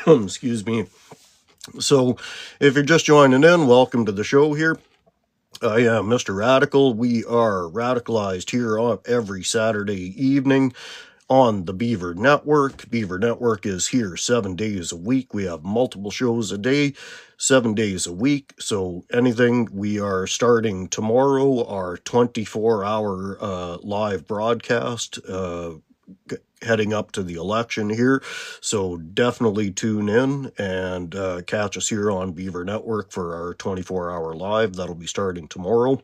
Excuse me. So, if you're just joining in, welcome to the show here. I am Mr. Radical. We are radicalized here on every Saturday evening on the Beaver Network. Beaver Network is here 7 days a week. We have multiple shows a day, 7 days a week. So anything, we are starting tomorrow, our 24-hour live broadcast, heading up to the election here. So definitely tune in and catch us here on Beaver Network for our 24-hour live. That'll be starting tomorrow.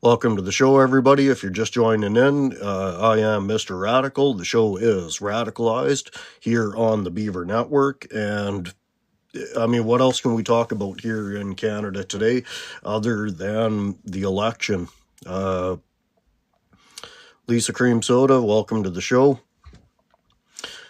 Welcome to the show, everybody. If you're just joining in, I am Mr. Radical. The show is Radicalized here on the Beaver Network. And I mean, what else can we talk about here in Canada today other than the election? Lisa Cream Soda, welcome to the show.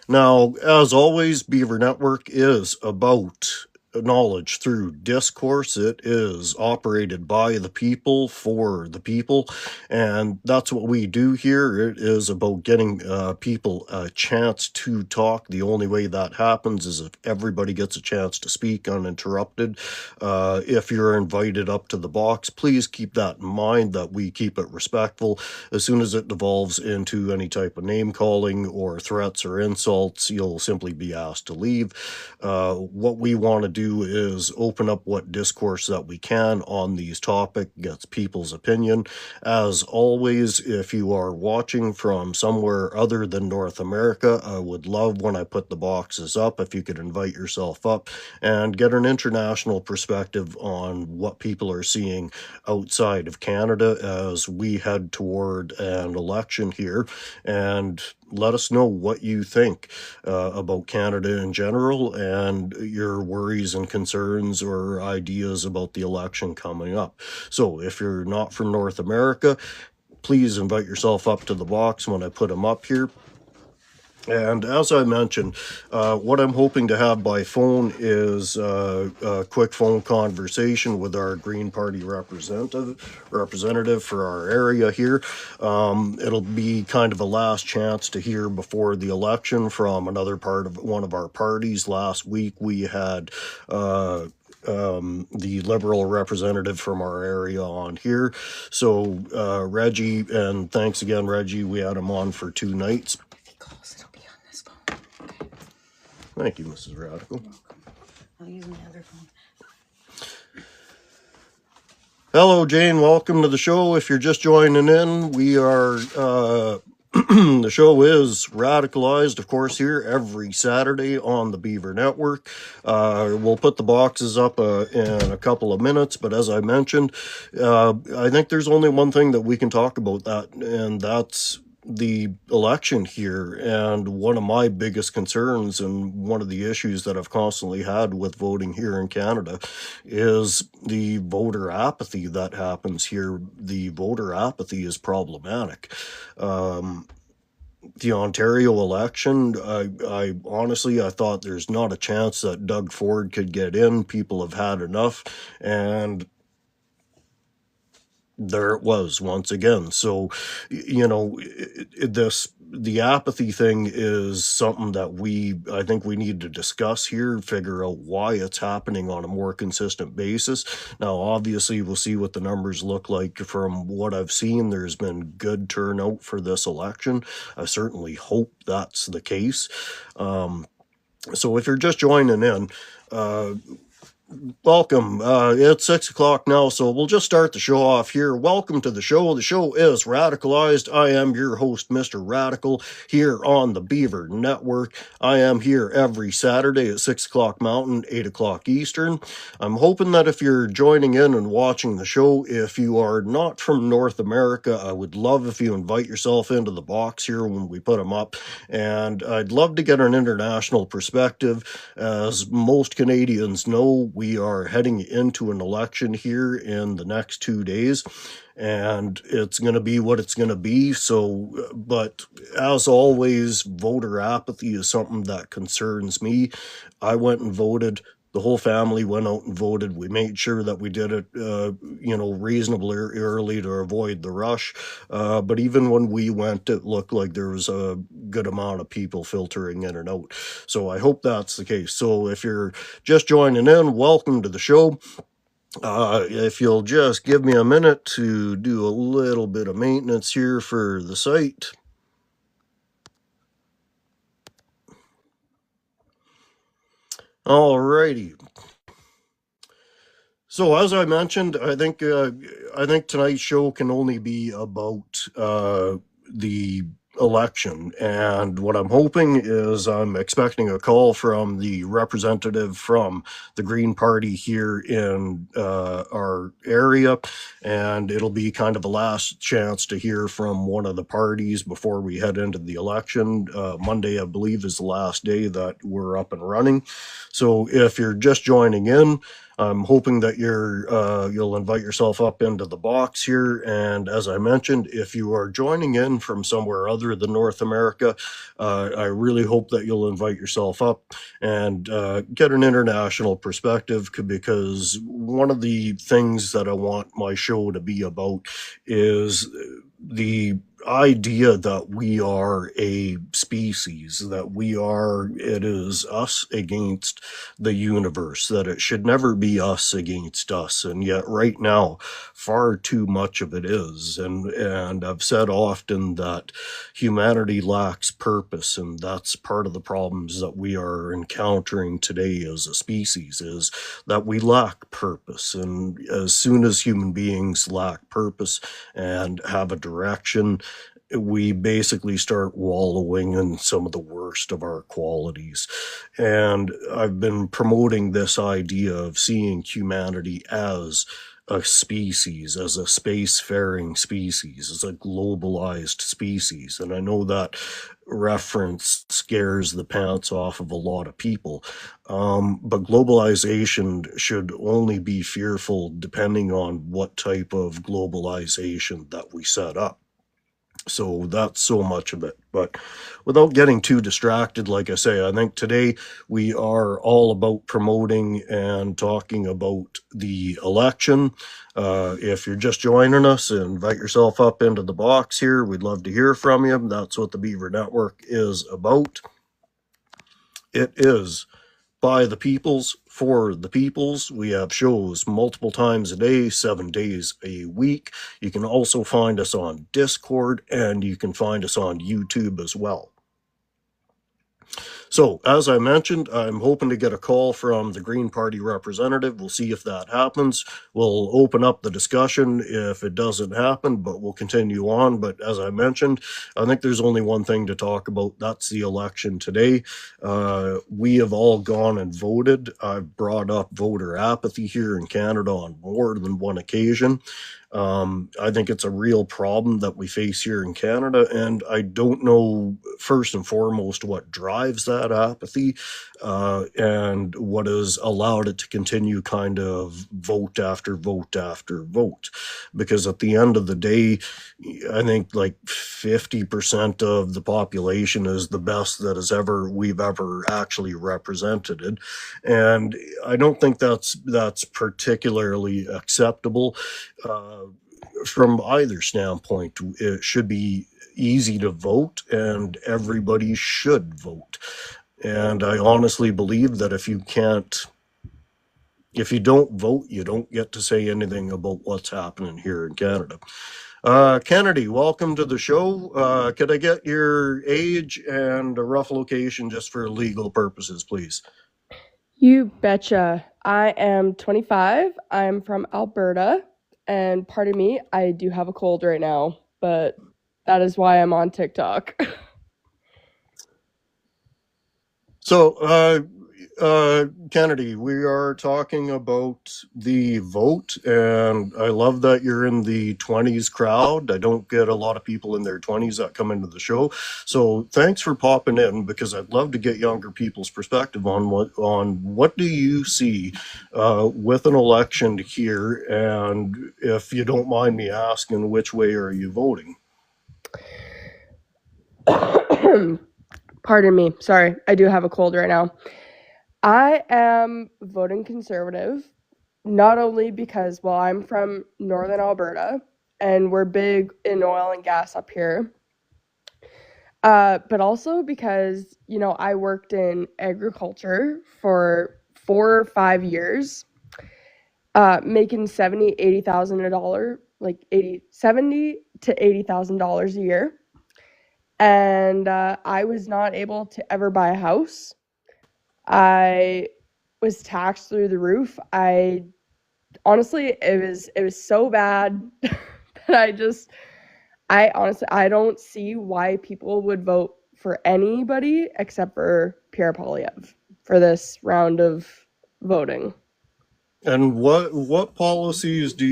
Now, as always, Beaver Network is about knowledge through discourse. It is operated by the people for the people, and that's what we do here. It is about getting people a chance to talk. The only way that happens is if everybody gets a chance to speak uninterrupted. If you're invited up to the box, please keep that in mind, that we keep it respectful. As soon as it devolves into any type of name calling or threats or insults, you'll simply be asked to leave. What we want to do is open up what discourse that we can on these topics, gets people's opinion. As always, if you are watching from somewhere other than North America, I would love when I put the boxes up if you could invite yourself up and get an international perspective on what people are seeing outside of Canada as we head toward an election here, and let us know what you think about Canada in general and your worries and concerns or ideas about the election coming up. So if you're not from North America, please invite yourself up to the box when I put them up here. And as I mentioned, what I'm hoping to have by phone is a quick phone conversation with our Green Party representative for our area here. It'll be kind of a last chance to hear before the election from another part of one of our parties. Last week we had the Liberal representative from our area on here. So Reggie, and thanks again, Reggie, we had him on for 2 nights. Thank you, Mrs. Radical. You're welcome. I'll use my other phone. Hello, Jane. Welcome to the show. If you're just joining in, we are, the show is Radicalized, of course, here every Saturday on the Beaver Network. We'll put the boxes up in a couple of minutes, but as I mentioned, I think there's only one thing that we can talk about, that, and that's the election here. And one of my biggest concerns and one of the issues that I've constantly had with voting here in Canada is the voter apathy that happens here. The voter apathy is problematic. The Ontario election, I honestly, I thought there's not a chance that Doug Ford could get in. People have had enough, and there it was once again. So, you know, the apathy thing is something that I think we need to discuss here, figure out why it's happening on a more consistent basis. Now, obviously, we'll see what the numbers look like. From what I've seen, there's been good turnout for this election. I certainly hope that's the case. So if you're just joining in, welcome. It's 6 o'clock now, so we'll just start the show off here. Welcome to the show. The show is Radicalized. I am your host, Mr. Radical, here on the Beaver Network. I am here every Saturday at 6 o'clock Mountain, 8 o'clock Eastern. I'm hoping that if you're joining in and watching the show, if you are not from North America, I would love if you invite yourself into the box here when we put them up. And I'd love to get an international perspective. As most Canadians know, we are heading into an election here in the next 2 days, and it's going to be what it's going to be. So, but as always, voter apathy is something that concerns me. I went and voted. The The whole family went out and voted. We made sure that we did it, reasonably early to avoid the rush. But even when we went, it looked like there was a good amount of people filtering in and out. So I hope that's the case. So if you're just joining in, welcome to the show. If you'll just give me a minute to do a little bit of maintenance here for the site. Alrighty. So as I mentioned, I think tonight's show can only be about the election, and what I'm hoping is I'm expecting a call from the representative from the Green Party here in our area, and it'll be kind of a last chance to hear from one of the parties before we head into the election. Monday, I believe, is the last day that we're up and running. So if you're just joining in, I'm hoping that you'll invite yourself up into the box here. And as I mentioned, if you are joining in from somewhere other than North America, I really hope that you'll invite yourself up and get an international perspective, because one of the things that I want my show to be about is the idea that we are a species, that it is us against the universe, that it should never be us against us. And yet right now, far too much of it is. And I've said often that humanity lacks purpose, and that's part of the problems that we are encountering today as a species, is that we lack purpose. And as soon as human beings lack purpose and have a direction, we basically start wallowing in some of the worst of our qualities. And I've been promoting this idea of seeing humanity as a species, as a spacefaring species, as a globalized species. And I know that reference scares the pants off of a lot of people. But globalization should only be fearful depending on what type of globalization that we set up. So that's so much of it. But without getting too distracted, like I say, I think today we are all about promoting and talking about the election. If you're just joining us, invite yourself up into the box here. We'd love to hear from you. That's what the Beaver Network is about. It is by the peoples, for the peoples. We have shows multiple times a day, 7 days a week. You can also find us on Discord, and you can find us on YouTube as well. So, as I mentioned, I'm hoping to get a call from the Green Party representative. We'll see if that happens. We'll open up the discussion if it doesn't happen, but we'll continue on. But as I mentioned, I think there's only one thing to talk about. That's the election today. We have all gone and voted. I've brought up voter apathy here in Canada on more than one occasion. I think it's a real problem that we face here in Canada, and I don't know, first and foremost, what drives that apathy, and what has allowed it to continue kind of vote after vote after vote. Because at the end of the day, I think like 50% of the population is the best that we've ever actually represented it. And I don't think that's particularly acceptable. From either standpoint, it should be easy to vote, and everybody should vote. And I honestly believe that if you don't vote, you don't get to say anything about what's happening here in Canada. Kennedy, welcome to the show. Could I get your age and a rough location just for legal purposes, please? You betcha. I am 25. I'm from Alberta. And pardon me, I do have a cold right now, but that is why I'm on TikTok. So, Kennedy, we are talking about the vote, and I love that you're in the 20s crowd. I don't get a lot of people in their 20s that come into the show. So thanks for popping in, because I'd love to get younger people's perspective on what do you see with an election here, and if you don't mind me asking, which way are you voting? Pardon me. Sorry, I do have a cold right now. I am voting conservative, not only because, well, I'm from northern Alberta and we're big in oil and gas up here, but also because, I worked in agriculture for 4 or 5 years, making $80,000, like 70 to $80,000 a year. And I was not able to ever buy a house. I was taxed through the roof. I honestly, it was so bad that I don't see why people would vote for anybody except for Pierre Poilievre for this round of voting. And what policies do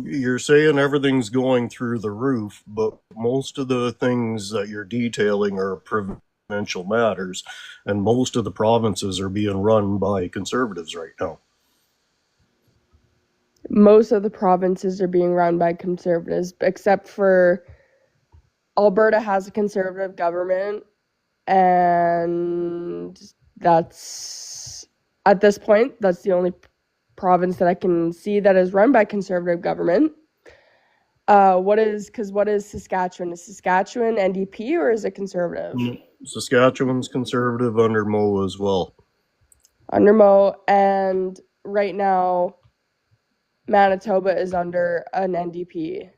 you're saying everything's going through the roof, but most of the things that you're detailing are provincial matters, and most of the provinces are being run by conservatives right now. Most of the provinces are being run by conservatives, except for Alberta has a conservative government, and that's at this point that's the only province that I can see that is run by conservative government. What is Saskatchewan? Is Saskatchewan NDP or is it conservative? Saskatchewan's conservative under Mo as well. Under Mo, and right now Manitoba is under an NDP.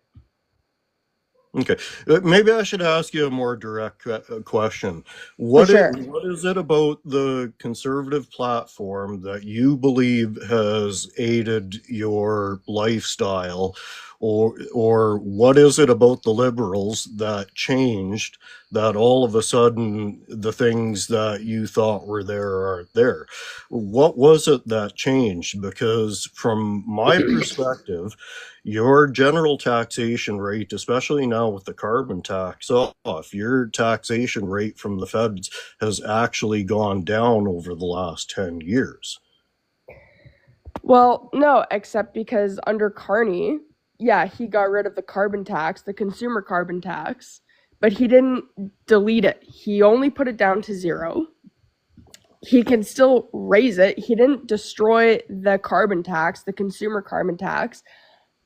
Okay, maybe I should ask you a more direct question. For sure. What is it about the conservative platform that you believe has aided your lifestyle, or what is it about the liberals that changed that all of a sudden the things that you thought were there aren't there? What was it that changed? Because from my perspective, your general taxation rate, especially now with the carbon tax off, your taxation rate from the feds has actually gone down over the last 10 years. Well, no, except because under Carney, yeah, he got rid of the carbon tax, the consumer carbon tax, but he didn't delete it. He only put it down to zero. He can still raise it. He didn't destroy the carbon tax, the consumer carbon tax.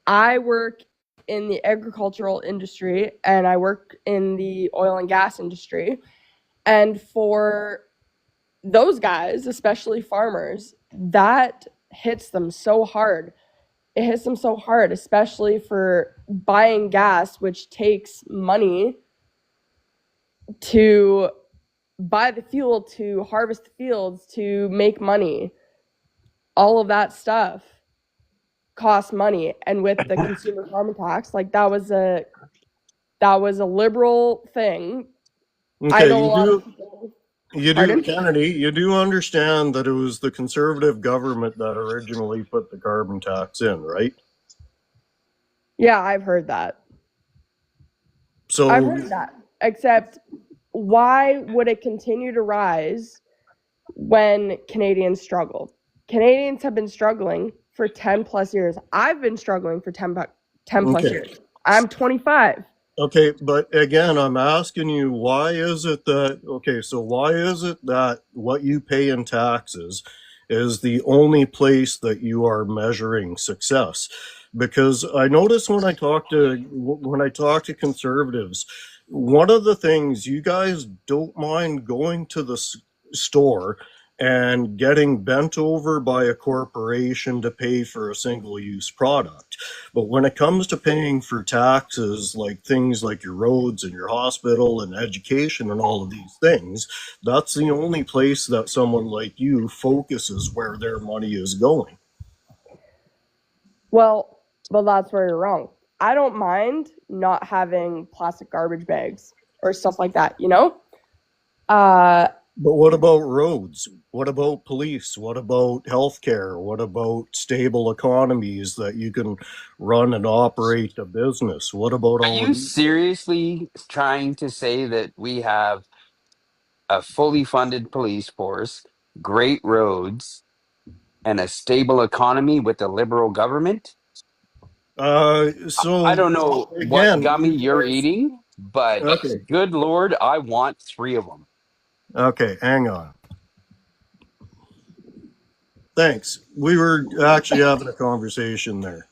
I work in the agricultural industry and I work in the oil and gas industry. And for those guys, especially farmers, that hits them so hard. It hits them so hard, especially for buying gas, which takes money to buy the fuel, to harvest the fields, to make money. All of that stuff costs money. And with the consumer carbon tax, like that was a liberal thing. I Okay, know a lot of people. Pardon? Kennedy, you do understand that it was the conservative government that originally put the carbon tax in, right? Yeah, I've heard that. I've So, heard that. Except, why would it continue to rise when Canadians struggle? Canadians have been struggling for 10 plus years. I've been struggling for 10 plus okay. years. I'm 25. Okay, but again, I'm asking you, why is it that, okay, so why is it that what you pay in taxes is the only place that you are measuring success? Because I notice when I talk to conservatives, one of the things you guys don't mind going to the store and getting bent over by a corporation to pay for a single use product. But when it comes to paying for taxes, like things like your roads and your hospital and education and all of these things, that's the only place that someone like you focuses where their money is going. Well, that's where you're wrong. I don't mind not having plastic garbage bags or stuff like that, you know? Uh, But what about roads? What about police? What about healthcare? What about stable economies that you can run and operate a business? What about Are all of you these things? seriously trying to say that we have a fully funded police force, great roads, and a stable economy with a liberal government? I So don't know what again, gummy you you're guys, eating, but okay, good Lord, I want three of them. okay, hang on. Thanks. We were actually having a conversation there.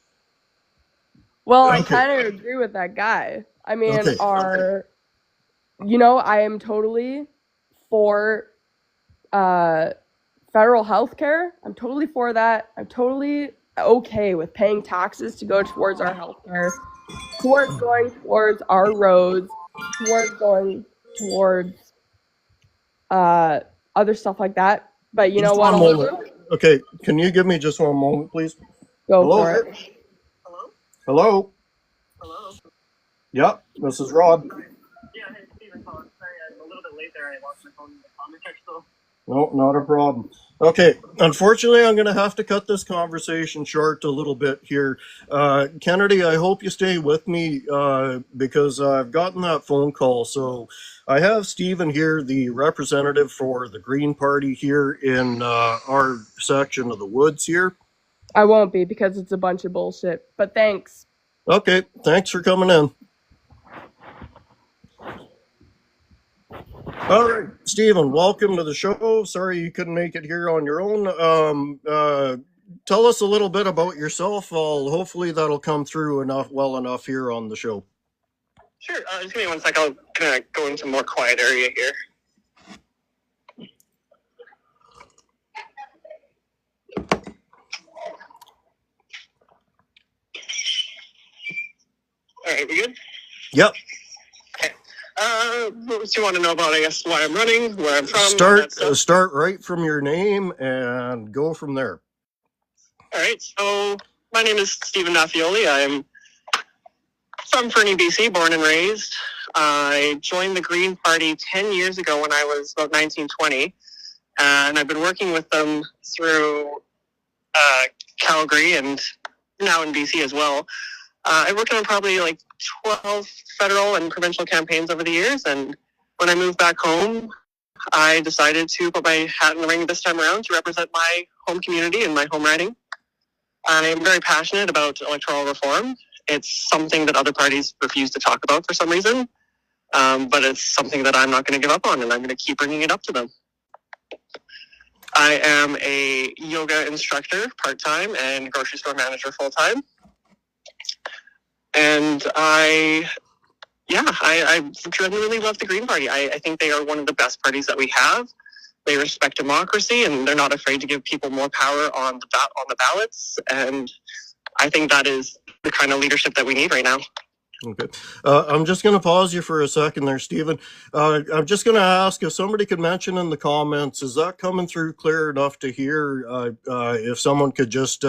Well, I Okay. kind of agree with that guy. I mean, Okay. I am totally for federal health care. I'm totally for that. I'm totally okay with paying taxes to go towards our health care, towards going towards our roads, towards going towards other stuff like that. But you know Just what? one moment. Also, Okay. Can you give me just one moment, please? go Hello for there. it. Hello. Yeah, this is Rob. No, not a problem. Okay, unfortunately, I'm going to have to cut this conversation short a little bit here. Kennedy, I hope you stay with me because I've gotten that phone call. So I have Stephen here, the representative for the Green Party here in our section of the woods here. I won't be because it's a bunch of bullshit. But thanks. Okay, thanks for coming in. All right, Stephen, welcome to the show. Sorry you couldn't make it here on your own. Tell us a little bit about yourself. Hopefully that'll come through well enough here on the show. Sure. Just give me 1 sec. I'll kind of go into a more quiet area here. All right, we good? Yep. Okay. What do you want to know about, I guess, why I'm running, where I'm from? Start right from your name and go from there. All right. So my name is Stephen Mathioli. I'm from Fernie, BC, born and raised. I joined the Green Party 10 years ago when I was about 19, 20. And I've been working with them through Calgary and now in BC as well. I worked on probably like 12 federal and provincial campaigns over the years. And when I moved back home, I decided to put my hat in the ring this time around to represent my home community and my home riding. I am very passionate about electoral reform. It's something that other parties refuse to talk about for some reason, but it's something that I'm not going to give up on, and I'm going to keep bringing it up to them. I am a yoga instructor part-time and grocery store manager full-time. And I genuinely love the Green Party. I think they are one of the best parties that we have. They respect democracy, and they're not afraid to give people more power on the ballots. And I think that is the kind of leadership that we need right now. Okay. I'm just going to pause you for a second there, Stephen. I'm just going to ask if somebody could mention in the comments, is that coming through clear enough to hear? If someone could just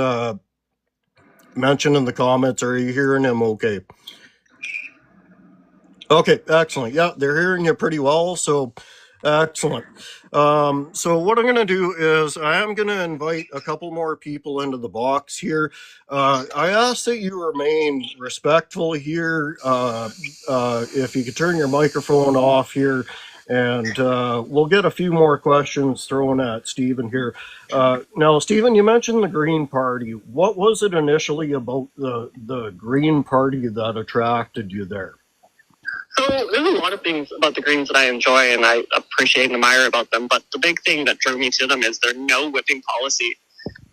mention in the comments, are you hearing him okay? Okay, excellent. Yeah, they're hearing you pretty well, so excellent. So what I'm going to do is I am going to invite a couple more people into the box here. I ask that you remain respectful here. If you could turn your microphone off here, and we'll get a few more questions thrown at Stephen here. Now, Stephen, you mentioned the Green Party. What was it initially about the Green Party that attracted you there? So there's a lot of things about the Greens that I enjoy and I appreciate and admire about them, but the big thing that drew me to them is their no whipping policy.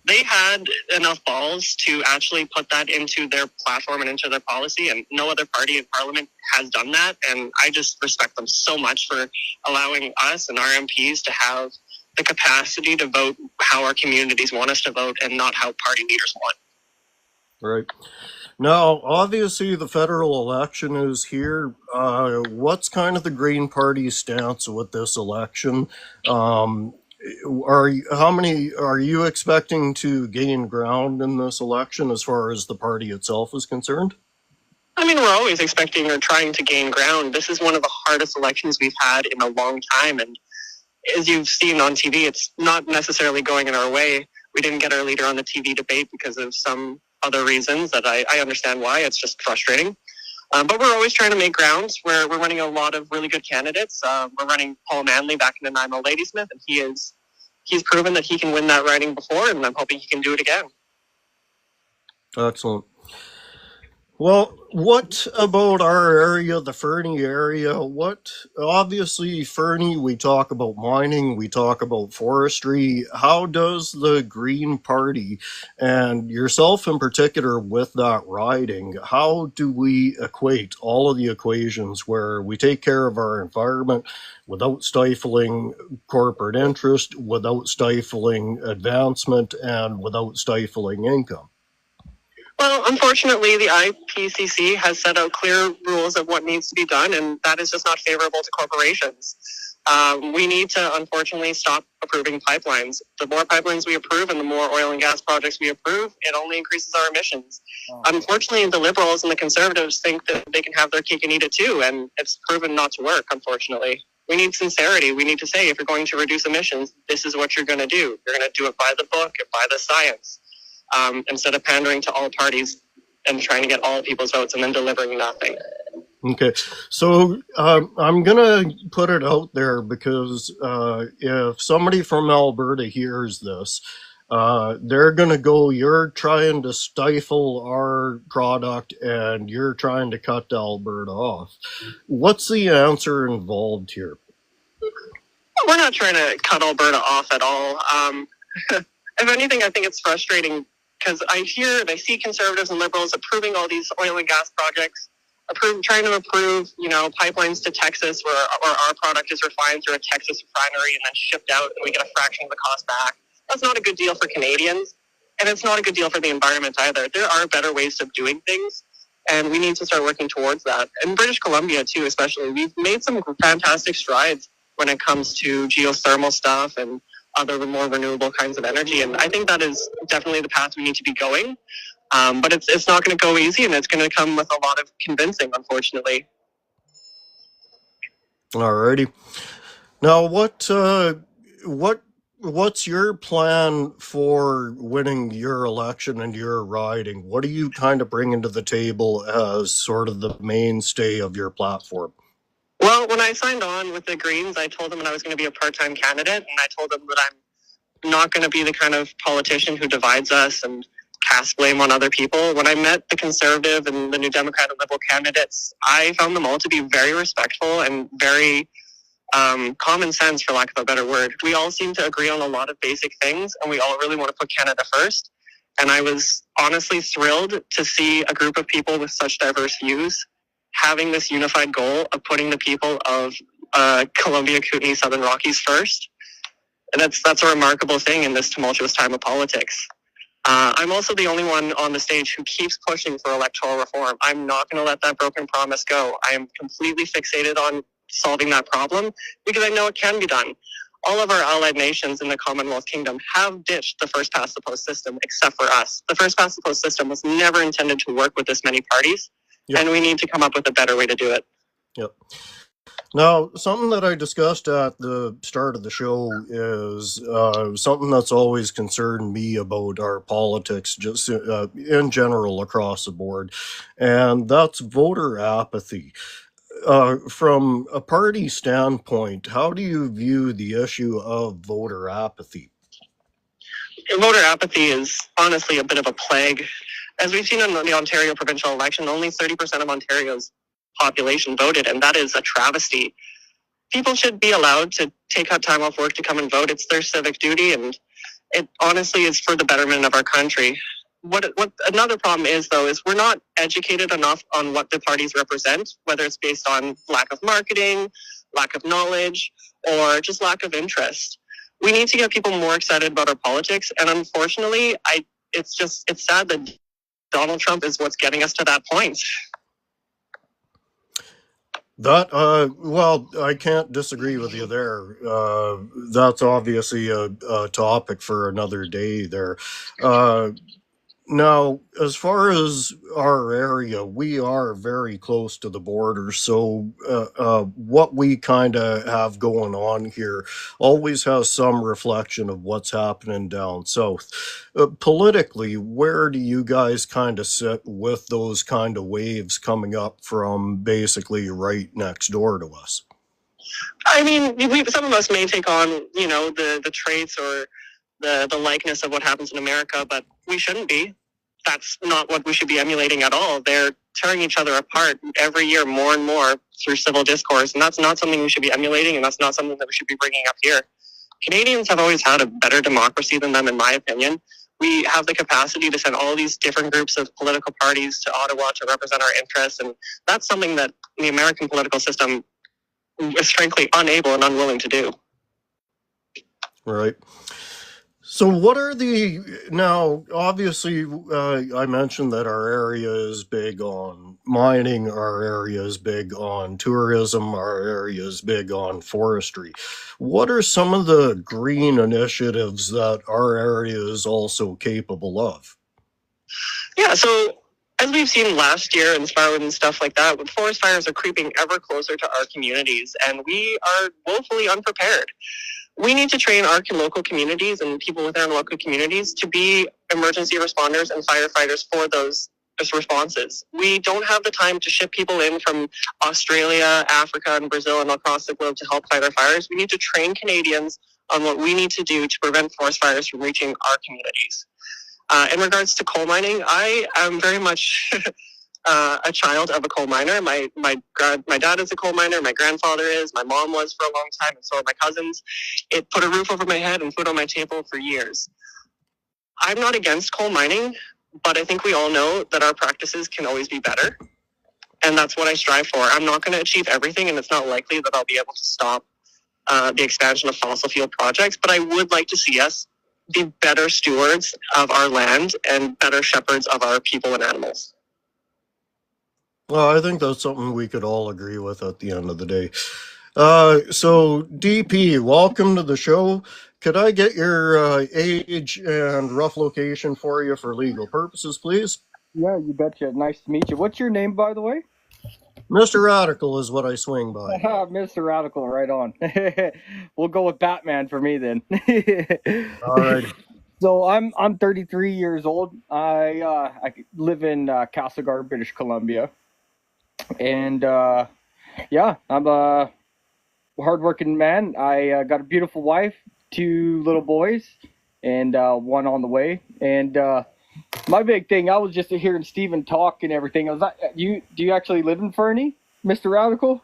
They had enough balls to actually put that into their platform and into their policy, and no other party in Parliament has done that, and I just respect them so much for allowing us and our MPs to have the capacity to vote how our communities want us to vote and not how party leaders want. Right. Now, obviously, the federal election is here. What's kind of the Green Party's stance with this election? How many are you expecting to gain ground in this election as far as the party itself is concerned? I mean, we're always expecting or trying to gain ground. This is one of the hardest elections we've had in a long time, and as you've seen on TV, it's not necessarily going in our way. We didn't get our leader on the TV debate because of some other reasons that I understand why. It's just frustrating. But we're always trying to make grounds. We're running a lot of really good candidates. We're running Paul Manley back in the Nanaimo Ladysmith, and he's proven that he can win that riding before, and I'm hoping he can do it again. Excellent. Well, what about our area, the Fernie area? Obviously, Fernie, we talk about mining, we talk about forestry. How does the Green Party, and yourself in particular with that riding, how do we equate all of the equations where we take care of our environment without stifling corporate interest, without stifling advancement, and without stifling income? Well, unfortunately, the IPCC has set out clear rules of what needs to be done, and that is just not favorable to corporations. We need to, unfortunately, stop approving pipelines. The more pipelines we approve and the more oil and gas projects we approve, it only increases our emissions. Unfortunately, the liberals and the conservatives think that they can have their cake and eat it too, and it's proven not to work, unfortunately. We need sincerity. We need to say, if you're going to reduce emissions, this is what you're going to do. You're going to do it by the book and by the science. Instead of pandering to all parties and trying to get all people's votes and then delivering nothing. Okay, so I'm gonna put it out there because if somebody from Alberta hears this, they're gonna go, "You're trying to stifle our product and you're trying to cut Alberta off." What's the answer involved here? We're not trying to cut Alberta off at all. If anything, I think it's frustrating because I see conservatives and liberals approving all these oil and gas projects, trying to approve, pipelines to Texas where our product is refined through a Texas refinery and then shipped out and we get a fraction of the cost back. That's not a good deal for Canadians, and it's not a good deal for the environment either. There are better ways of doing things, and we need to start working towards that. In British Columbia, too, especially, we've made some fantastic strides when it comes to geothermal stuff and other more renewable kinds of energy. And I think that is definitely the path we need to be going. But it's not going to go easy, and it's going to come with a lot of convincing, unfortunately. Alrighty. Now, what's your plan for winning your election and your riding? What are you kind of bringing to the table as sort of the mainstay of your platform? Well, when I signed on with the Greens, I told them that I was going to be a part-time candidate, and I told them that I'm not going to be the kind of politician who divides us and casts blame on other people. When I met the Conservative and the New Democrat and Liberal candidates, I found them all to be very respectful and very common sense, for lack of a better word. We all seem to agree on a lot of basic things, and we all really want to put Canada first. And I was honestly thrilled to see a group of people with such diverse views having this unified goal of putting the people of Columbia, Kootenay, Southern Rockies first. And that's a remarkable thing in this tumultuous time of politics. I'm also the only one on the stage who keeps pushing for electoral reform. I'm not going to let that broken promise go. I am completely fixated on solving that problem because I know it can be done. All of our allied nations in the Commonwealth Kingdom have ditched the first past the post system, except for us. The first past the post system was never intended to work with this many parties, and we need to come up with a better way to do it. Yep. Now, something that I discussed at the start of the show is something that's always concerned me about our politics, just in general across the board, and that's voter apathy. From a party standpoint, how do you view the issue of voter apathy? Voter apathy is honestly a bit of a plague. As we've seen in the Ontario provincial election, only 30% of Ontario's population voted, and that is a travesty. People should be allowed to take out time off work to come and vote. It's their civic duty, and it honestly is for the betterment of our country. What another problem is, though, is we're not educated enough on what the parties represent, whether it's based on lack of marketing, lack of knowledge, or just lack of interest. We need to get people more excited about our politics, and unfortunately, it's sad that Donald Trump is what's getting us to that point. Well, I can't disagree with you there. That's obviously a topic for another day there. Now, as far as our area, we are very close to the border, so what we kind of have going on here always has some reflection of what's happening down south. Politically, where do you guys kind of sit with those kind of waves coming up from basically right next door to us? I mean, some of us may take on, the traits or the likeness of what happens in America, but we shouldn't be. That's not what we should be emulating at all. They're tearing each other apart every year more and more through civil discourse. And that's not something we should be emulating, and that's not something that we should be bringing up here. Canadians have always had a better democracy than them, in my opinion. We have the capacity to send all these different groups of political parties to Ottawa to represent our interests, and that's something that the American political system is frankly unable and unwilling to do. Right. So what are now, obviously, I mentioned that our area is big on mining, our area is big on tourism, our area is big on forestry. What are some of the green initiatives that our area is also capable of? Yeah, so as we've seen last year in Sparwood and stuff like that, forest fires are creeping ever closer to our communities, and we are woefully unprepared. We need to train our local communities and people within our local communities to be emergency responders and firefighters for those responses. We don't have the time to ship people in from Australia, Africa, and Brazil and across the globe to help fight our fires. We need to train Canadians on what we need to do to prevent forest fires from reaching our communities. In regards to coal mining, I am very much a child of a coal miner. My dad is a coal miner. My grandfather is. My mom was for a long time, and so are my cousins. It put a roof over my head and food on my table for years. I'm not against coal mining, but I think we all know that our practices can always be better, and that's what I strive for. I'm not going to achieve everything, and it's not likely that I'll be able to stop the expansion of fossil fuel projects, but I would like to see us be better stewards of our land and better shepherds of our people and animals. Well, I think that's something we could all agree with at the end of the day. So, DP, welcome to the show. Could I get your age and rough location for you for legal purposes, please? Yeah, you betcha. Nice to meet you. What's your name, by the way? Mr. Radical is what I swing by. Mr. Radical, right on. We'll go with Batman for me then. All right. So I'm 33 years old. I live in Castlegar, British Columbia, and yeah, I'm a hardworking man. I got a beautiful wife, 2 little boys, and one on the way. And my big thing, I was just hearing Stephen talk and everything. I was like, do you actually live in Fernie, Mr. Radical?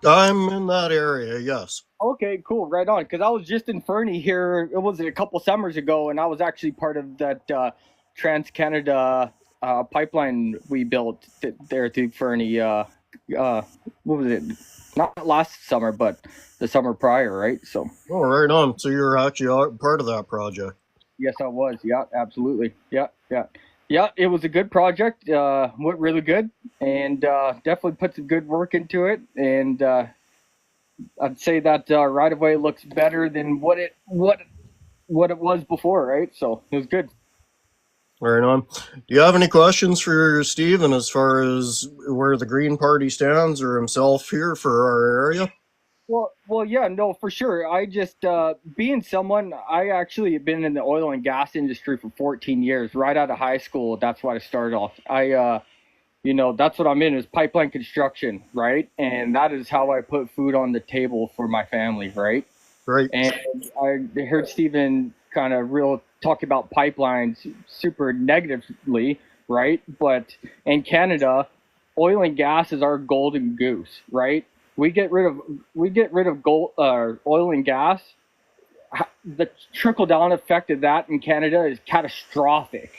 I'm in that area, yes. Okay, cool, right on. Because I was just in Fernie here. It was a couple summers ago, and I was actually part of that Trans-Canada pipeline we built there through Fernie. What was it? Not last summer, but the summer prior, right? So. Oh, right on. So you're actually part of that project. Yes, I was. Yeah, absolutely. Yeah. It was a good project. Went really good, and definitely put some good work into it. And I'd say that right away looks better than what it was before, right? So it was good. Right on. Do you have any questions for Stephen as far as where the Green Party stands or himself here for our area? Well, yeah, no, for sure. I just, being someone, I actually have been in the oil and gas industry for 14 years, right out of high school. That's why I started off. That's what I'm in, is pipeline construction, right? And that is how I put food on the table for my family, right? Right. And I heard Stephen kind of talk about pipelines super negatively, right? But in Canada, oil and gas is our golden goose, right? We get rid of oil and gas. The trickle down effect of that in Canada is catastrophic,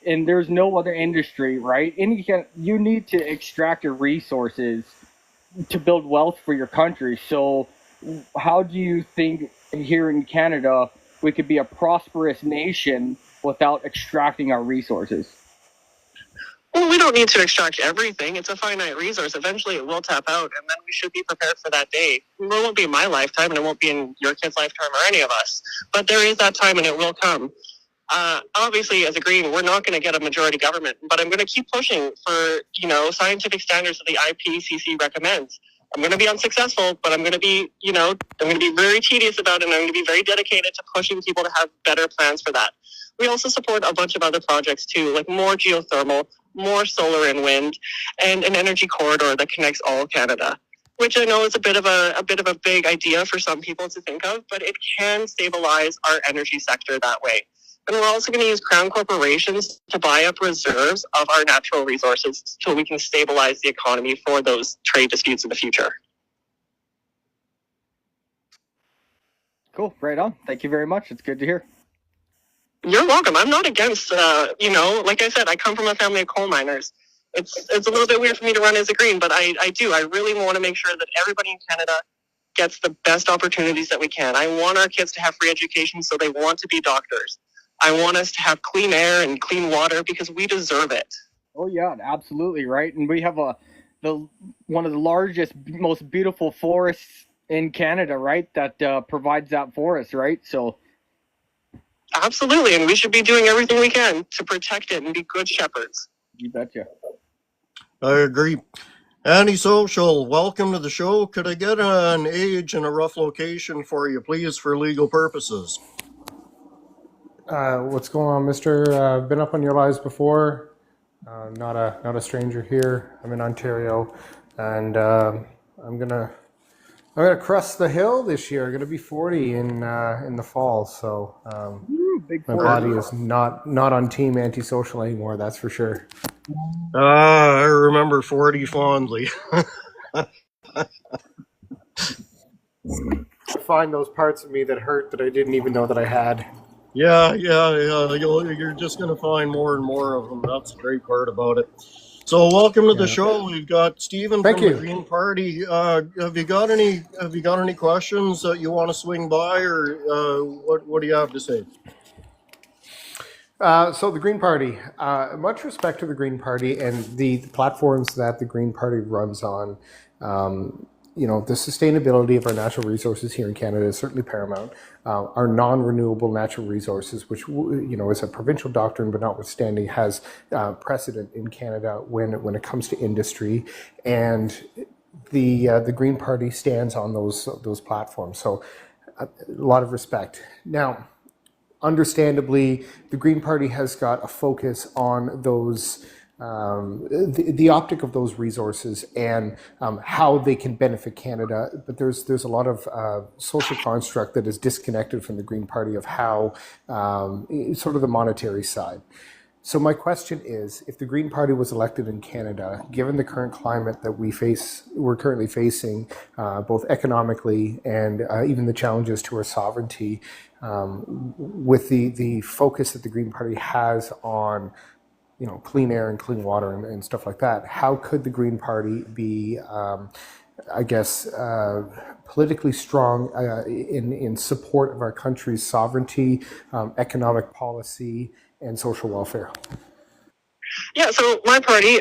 and there's no other industry, right? You need to extract your resources to build wealth for your country. So, how do you think here in Canada we could be a prosperous nation without extracting our resources? Well, we don't need to extract everything. It's a finite resource. Eventually it will tap out, and then we should be prepared for that day. It won't be in my lifetime, and it won't be in your kid's lifetime or any of us. But there is that time, and it will come. Obviously, as a Green, we're not going to get a majority government, but I'm going to keep pushing for, scientific standards that the IPCC recommends. I'm going to be unsuccessful, but I'm going to be very tedious about it, and I'm going to be very dedicated to pushing people to have better plans for that. We also support a bunch of other projects too, like more geothermal, more solar and wind, and an energy corridor that connects all of Canada, which I know is a bit of a big idea for some people to think of, but it can stabilize our energy sector that way. And we're also going to use crown corporations to buy up reserves of our natural resources so we can stabilize the economy for those trade disputes in the future. Cool. Right on. Thank you very much. It's good to hear. You're welcome. I'm not against, like I said, I come from a family of coal miners. It's a little bit weird for me to run as a Green, but I do. I really want to make sure that everybody in Canada gets the best opportunities that we can. I want our kids to have free education so they want to be doctors. I want us to have clean air and clean water because we deserve it. Oh yeah, absolutely right. And we have one of the largest, most beautiful forests in Canada, right? That provides that for us, right? So absolutely, and we should be doing everything we can to protect it and be good shepherds. You betcha. I agree. Antisocial, welcome to the show. Could I get an age and a rough location for you, please, for legal purposes? What's going on, mister? I've been up on your lives before. Not a stranger here. I'm in Ontario, and I'm gonna cross the hill this year. I'm gonna be 40 in the fall, so Big my body is not on team antisocial anymore. That's for sure. I remember 40 fondly. Find those parts of me that hurt that I didn't even know that I had. Yeah. You're just going to find more and more of them. That's the great part about it. So, welcome to the show. We've got Stephen from the Green Party. Have you got any questions that you want to swing by, or what do you have to say? So the Green Party, much respect to the Green Party and the platforms that the Green Party runs on. The sustainability of our natural resources here in Canada is certainly paramount. Our non-renewable natural resources, which is a provincial doctrine, but notwithstanding, has precedent in Canada when it comes to industry, and the Green Party stands on those platforms. So a lot of respect. Now, understandably, the Green Party has got a focus on those, the optic of those resources and how they can benefit Canada. But there's a lot of social construct that is disconnected from the Green Party of how sort of the monetary side. So my question is, if the Green Party was elected in Canada, given the current climate that we're currently facing, both economically and even the challenges to our sovereignty, with the focus that the Green Party has on, clean air and clean water and stuff like that, how could the Green Party be, politically strong in support of our country's sovereignty, economic policy, and social welfare? Yeah, so my party,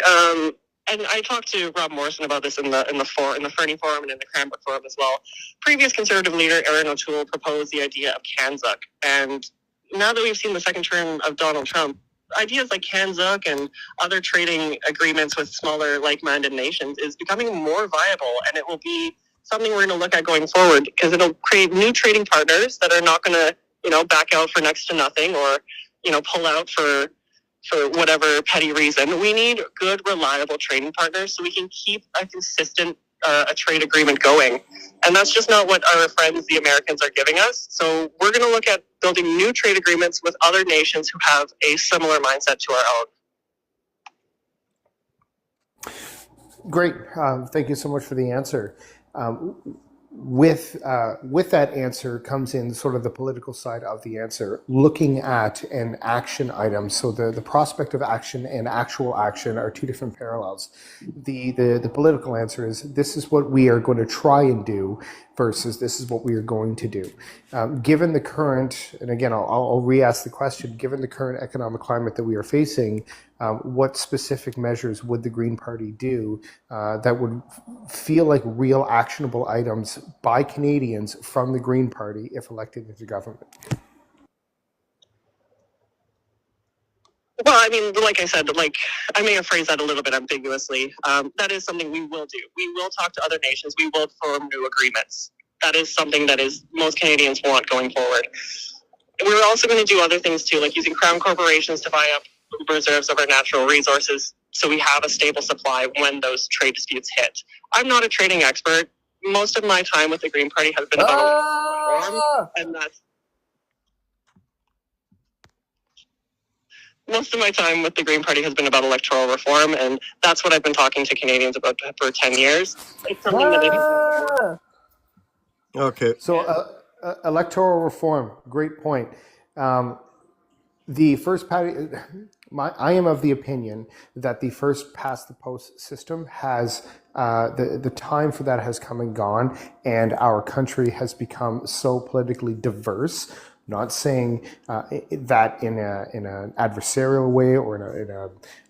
and I talked to Rob Morrison about this in the Fernie Forum and in the Cranbrook Forum as well. Previous Conservative leader Erin O'Toole proposed the idea of CANZUK, and now that we've seen the second term of Donald Trump, ideas like CANZUK and other trading agreements with smaller like-minded nations is becoming more viable, and it will be something we're going to look at going forward because it'll create new trading partners that are not going to, back out for next to nothing or, pull out for whatever petty reason. We need good, reliable trading partners so we can keep a consistent a trade agreement going. And that's just not what our friends, the Americans, are giving us. So we're going to look at building new trade agreements with other nations who have a similar mindset to our own. Great. Thank you so much for the answer. With that answer comes in sort of the political side of the answer, looking at an action item. So the prospect of action and actual action are two different parallels. The political answer is this is what we are going to try and do versus this is what we are going to do. Given the current, and again, I'll re-ask the question, given the current economic climate that we are facing, what specific measures would the Green Party do that would feel like real actionable items by Canadians from the Green Party if elected into government? Well, I mean, like I said, I may have phrased that a little bit ambiguously. That is something we will do. We will talk to other nations. We will form new agreements. That is something that most Canadians want going forward. We're also going to do other things too, like using crown corporations to buy up reserves of our natural resources so we have a stable supply when those trade disputes hit. I'm not a trading expert. Most of my time with the Green Party has been about reform, and that's most of my time with the Green Party has been about electoral reform, and that's what I've been talking to Canadians about for 10 years. It's something that Okay. So, electoral reform, great point. The first party, I am of the opinion that the first past the post system has the time for that has come and gone, and our country has become so politically diverse. Not saying that in an adversarial way or in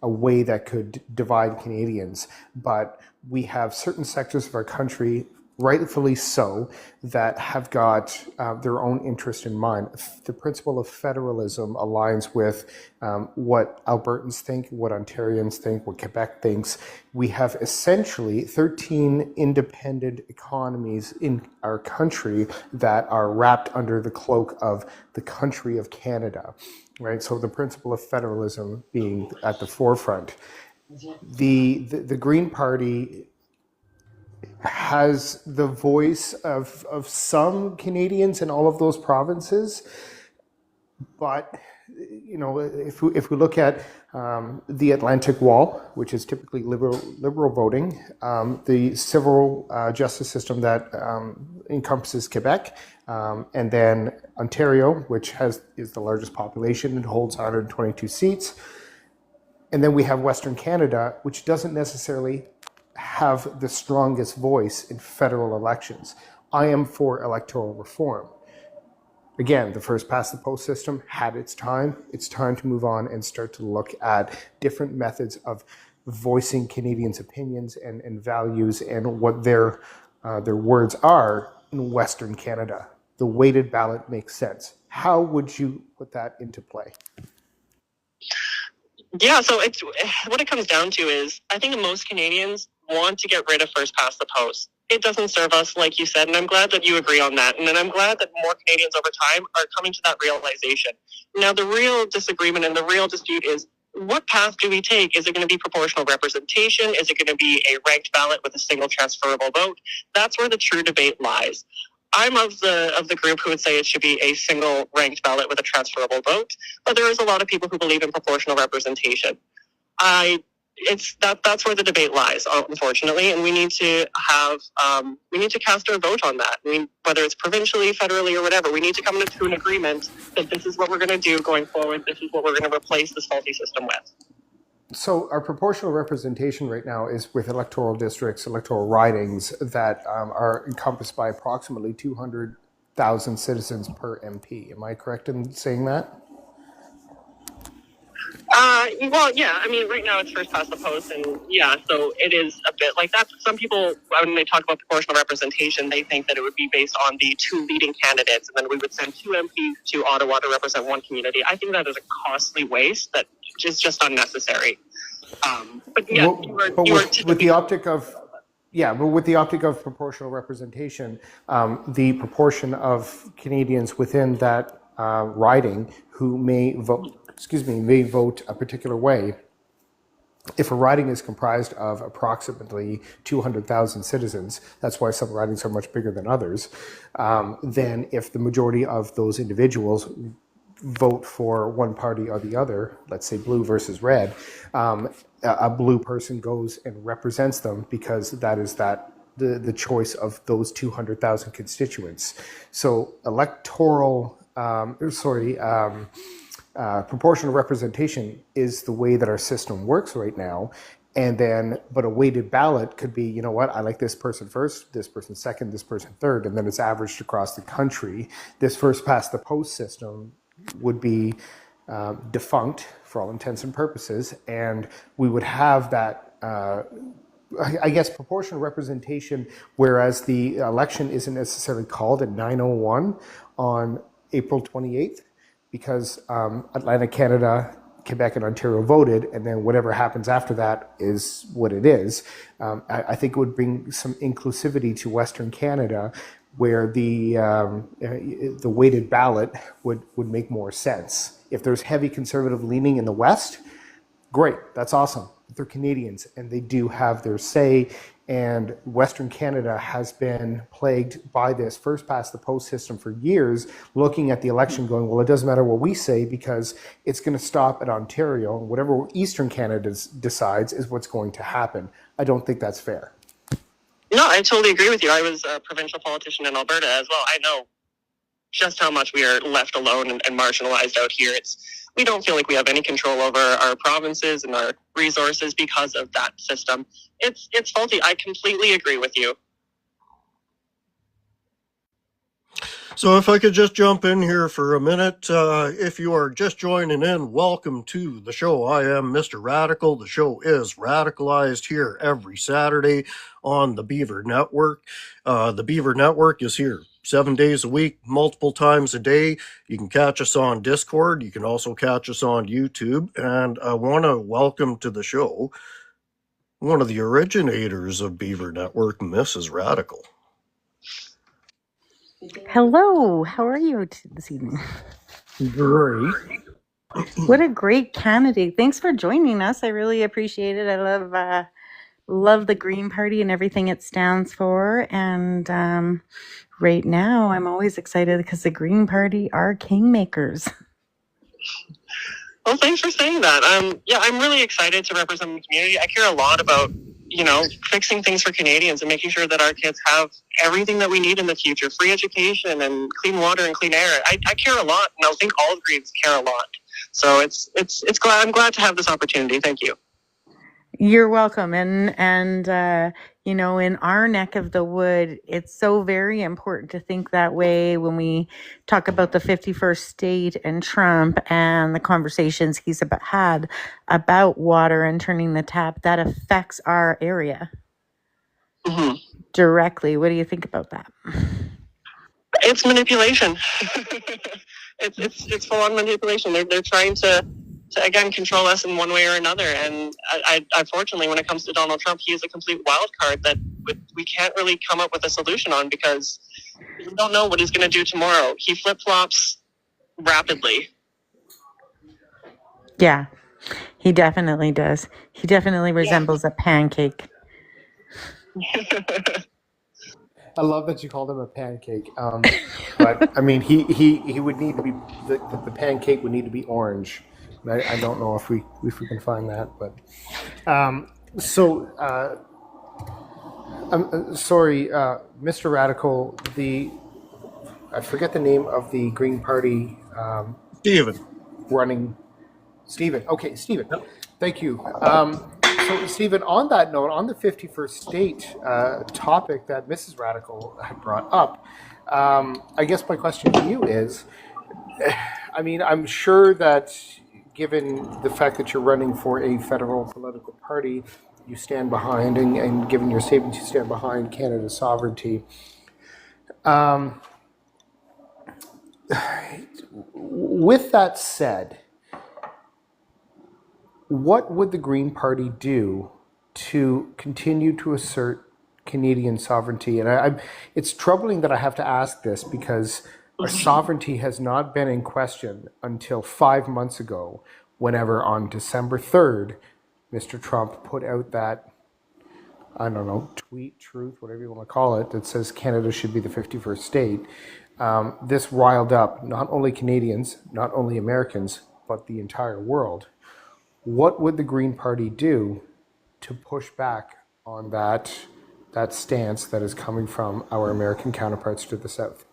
a way that could divide Canadians, but we have certain sectors of our country, rightfully so, that have got their own interest in mind. The principle of federalism aligns with what Albertans think, what Ontarians think, what Quebec thinks. We have essentially 13 independent economies in our country that are wrapped under the cloak of the country of Canada, right? So the principle of federalism being at the forefront. The Green Party has the voice of some Canadians in all of those provinces, but if we look at the Atlantic Wall, which is typically liberal voting, the civil justice system that encompasses Quebec, and then Ontario, which is the largest population and holds 122 seats, and then we have Western Canada, which doesn't necessarily have the strongest voice in federal elections. I am for electoral reform. Again, the first past the post system had its time. It's time to move on and start to look at different methods of voicing Canadians' opinions and values and what their words are in Western Canada. The weighted ballot makes sense. How would you put that into play? Yeah, so it's what it comes down to is I think most Canadians want to get rid of first past the post. It doesn't serve us, like you said, and I'm glad that you agree on that. And then I'm glad that more Canadians over time are coming to that realization. Now, the real disagreement and the real dispute is what path do we take? Is it going to be proportional representation? Is it going to be a ranked ballot with a single transferable vote? That's where the true debate lies. I'm of the group who would say it should be a single ranked ballot with a transferable vote, but there is a lot of people who believe in proportional representation. That's where the debate lies, unfortunately, and we need to cast our vote on that. I mean, whether it's provincially, federally, or whatever, we need to come to an agreement that this is what we're going to do going forward. This is what we're going to replace this faulty system with. So our proportional representation right now is with electoral districts, electoral ridings that are encompassed by approximately 200,000 citizens per MP. Am I correct in saying that? Well, yeah. I mean, right now it's first past the post, and yeah, so it is a bit like that. Some people, when they talk about proportional representation, they think that it would be based on the two leading candidates, and then we would send two MPs to Ottawa to represent one community. I think that is a costly waste that is just unnecessary. But yeah, with the optic of with the optic of proportional representation, the proportion of Canadians within that riding who may vote a particular way. If a riding is comprised of approximately 200,000 citizens, that's why some ridings are much bigger than others, then if the majority of those individuals vote for one party or the other, let's say blue versus red, a blue person goes and represents them because that is the choice of those 200,000 constituents. So proportional representation is the way that our system works right now. And then, but a weighted ballot could be, you know what, I like this person first, this person second, this person third, and then it's averaged across the country. This first past the post system would be defunct for all intents and purposes, and we would have that, I guess, proportional representation, whereas the election isn't necessarily called at 9:01 on April 28th, because Atlantic Canada, Quebec, and Ontario voted, and then whatever happens after that is what it is. I think it would bring some inclusivity to Western Canada, where the weighted ballot would make more sense. If there's heavy conservative leaning in the West, Great, that's awesome. They're Canadians and they do have their say. And Western Canada has been plagued by this first past the post system for years, looking at the election going, well, it doesn't matter what we say because it's going to stop at Ontario. And whatever Eastern Canada decides is what's going to happen. I don't think that's fair. No, I totally agree with you. I was a provincial politician in Alberta as well. I know just how much we are left alone and marginalized out here. We don't feel like we have any control over our provinces and our resources because of that system. It's faulty. I completely agree with you. So if I could just jump in here for a minute, if you are just joining in, welcome to the show. I am Mr. Radical. The show is Radicalized here every Saturday on the Beaver Network. The Beaver Network is here 7 days a week, multiple times a day. You can catch us on Discord. You can also catch us on YouTube. And I want to welcome to the show one of the originators of Beaver Network, Mrs. Radical. Hello, how are you this evening? Great. What a great candidate. Thanks for joining us. I really appreciate it. I love the Green Party and everything it stands for. And right now, I'm always excited because the Green Party are kingmakers. Well, thanks for saying that. Yeah, I'm really excited to represent the community. I care a lot about, fixing things for Canadians and making sure that our kids have everything that we need in the future, free education and clean water and clean air. I care a lot, and I think all the Greens care a lot. So I'm glad to have this opportunity. Thank you. You're welcome. And in our neck of the wood, it's so very important to think that way when we talk about the 51st state and Trump and the conversations he's had about water and turning the tap. That affects our area directly. What do you think about that? It's manipulation. It's full-on manipulation. They're trying to again control us in one way or another. And I unfortunately, when it comes to Donald Trump, he is a complete wild card that we can't really come up with a solution on because we don't know what he's going to do tomorrow. He flip-flops rapidly. Yeah, he definitely does. He definitely resembles a pancake. I love that you called him a pancake. But I mean, he would need to be the pancake would need to be orange. I don't know if we can find that, but I'm sorry, Mr. Radical. I forget the name of the Green Party. Stephen. Okay, Stephen. Yep. Thank you. So, Stephen, on that note, on the 51st state topic that Mrs. Radical had brought up, I guess my question to you is, I mean, I'm sure that given the fact that you're running for a federal political party, you stand behind, and given your statements, you stand behind Canada's sovereignty. With that said, what would the Green Party do to continue to assert Canadian sovereignty? And it's troubling that I have to ask this because our sovereignty has not been in question until 5 months ago, whenever on December 3rd, Mr. Trump put out that, I don't know, tweet, truth, whatever you want to call it, that says Canada should be the 51st state. This riled up not only Canadians, not only Americans, but the entire world. What would the Green Party do to push back on that stance that is coming from our American counterparts to the south?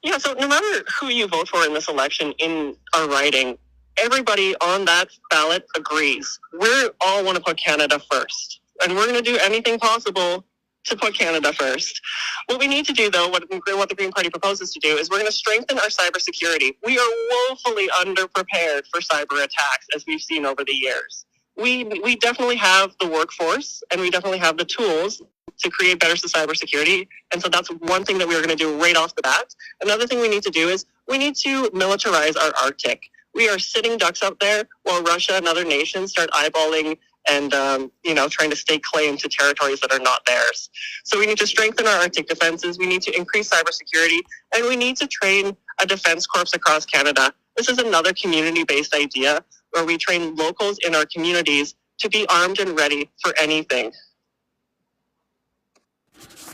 Yeah, so no matter who you vote for in this election, in our riding, everybody on that ballot agrees. We all want to put Canada first, and we're going to do anything possible to put Canada first. What we need to do, though, what the Green Party proposes to do, is we're going to strengthen our cybersecurity. We are woefully underprepared for cyber attacks, as we've seen over the years. We definitely have the workforce, and we definitely have the tools to create better cybersecurity. And so that's one thing that we are going to do right off the bat. Another thing we need to do is we need to militarize our Arctic. We are sitting ducks out there while Russia and other nations start eyeballing and trying to stake claim to territories that are not theirs. So we need to strengthen our Arctic defenses. We need to increase cybersecurity, and we need to train a defense corps across Canada. This is another community-based idea where we train locals in our communities to be armed and ready for anything.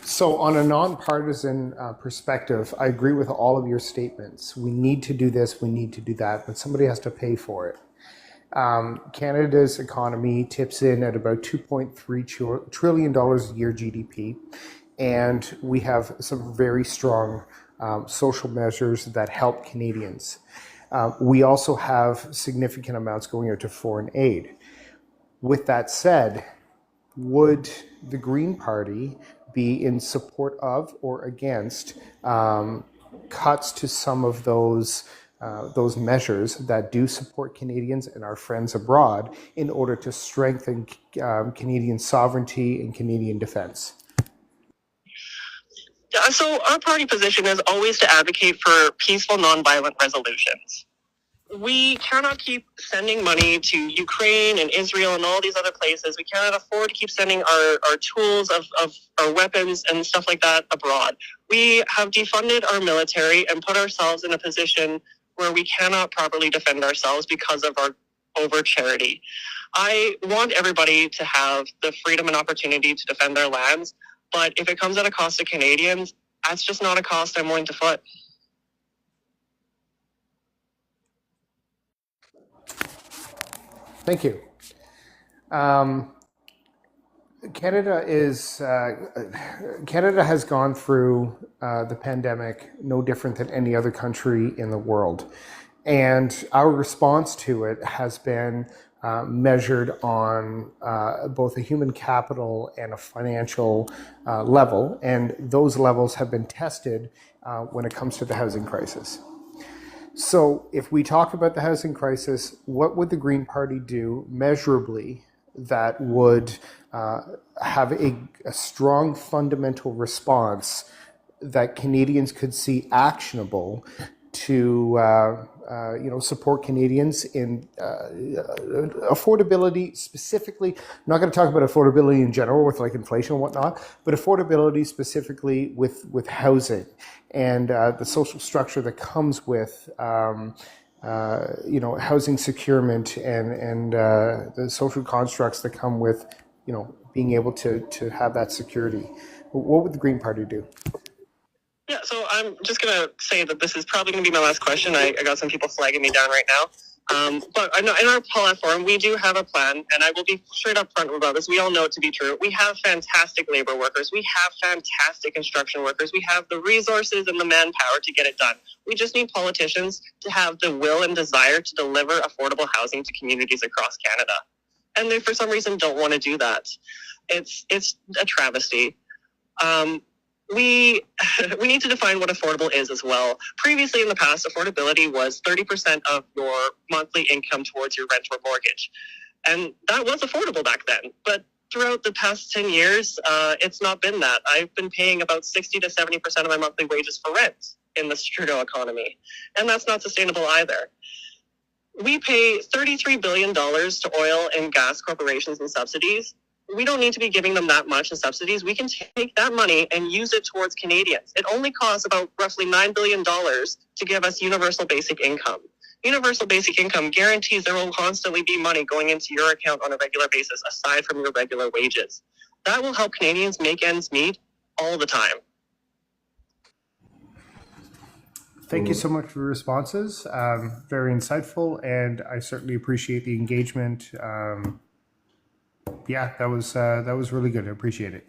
So, on a nonpartisan perspective, I agree with all of your statements. We need to do this, we need to do that, but somebody has to pay for it. Canada's economy tips in at about $2.3 trillion a year GDP, and we have some very strong social measures that help Canadians. We also have significant amounts going out to foreign aid. With that said, would the Green Party be in support of or against cuts to some of those measures that do support Canadians and our friends abroad in order to strengthen Canadian sovereignty and Canadian defense? So our party position is always to advocate for peaceful, nonviolent resolutions. We cannot keep sending money to Ukraine and Israel and all these other places. We cannot afford to keep sending our tools of our weapons and stuff like that abroad. We have defunded our military and put ourselves in a position where we cannot properly defend ourselves because of our over charity. I want everybody to have the freedom and opportunity to defend their lands, but if it comes at a cost to Canadians, that's just not a cost I'm willing to foot. Thank you. Canada has gone through the pandemic no different than any other country in the world, and our response to it has been measured on both a human capital and a financial level, and those levels have been tested when it comes to the housing crisis. So if we talk about the housing crisis, what would the Green Party do measurably that would have a strong fundamental response that Canadians could see actionable to support Canadians in affordability specifically? I'm not going to talk about affordability in general with like inflation and whatnot, but affordability specifically with housing and the social structure that comes with housing securement and the social constructs that come with being able to have that security. What would the Green Party do? Yeah, so I'm just going to say that this is probably going to be my last question. I got some people flagging me down right now. But in our platform, we do have a plan, and I will be straight up front about this. We all know it to be true. We have fantastic labor workers. We have fantastic construction workers. We have the resources and the manpower to get it done. We just need politicians to have the will and desire to deliver affordable housing to communities across Canada. And they, for some reason, don't want to do that. It's a travesty. We need to define what affordable is as well. Previously in the past, affordability was 30% of your monthly income towards your rent or mortgage. And that was affordable back then. But throughout the past 10 years, it's not been that. I've been paying about 60 to 70% of my monthly wages for rent in this Trudeau economy. And that's not sustainable either. We pay $33 billion to oil and gas corporations in subsidies. We don't need to be giving them that much in subsidies. We can take that money and use it towards Canadians. It only costs about roughly $9 billion to give us universal basic income. Universal basic income guarantees there will constantly be money going into your account on a regular basis, aside from your regular wages. That will help Canadians make ends meet all the time. Thank you so much for your responses. Very insightful, and I certainly appreciate the engagement. Yeah, that was really good. I appreciate it.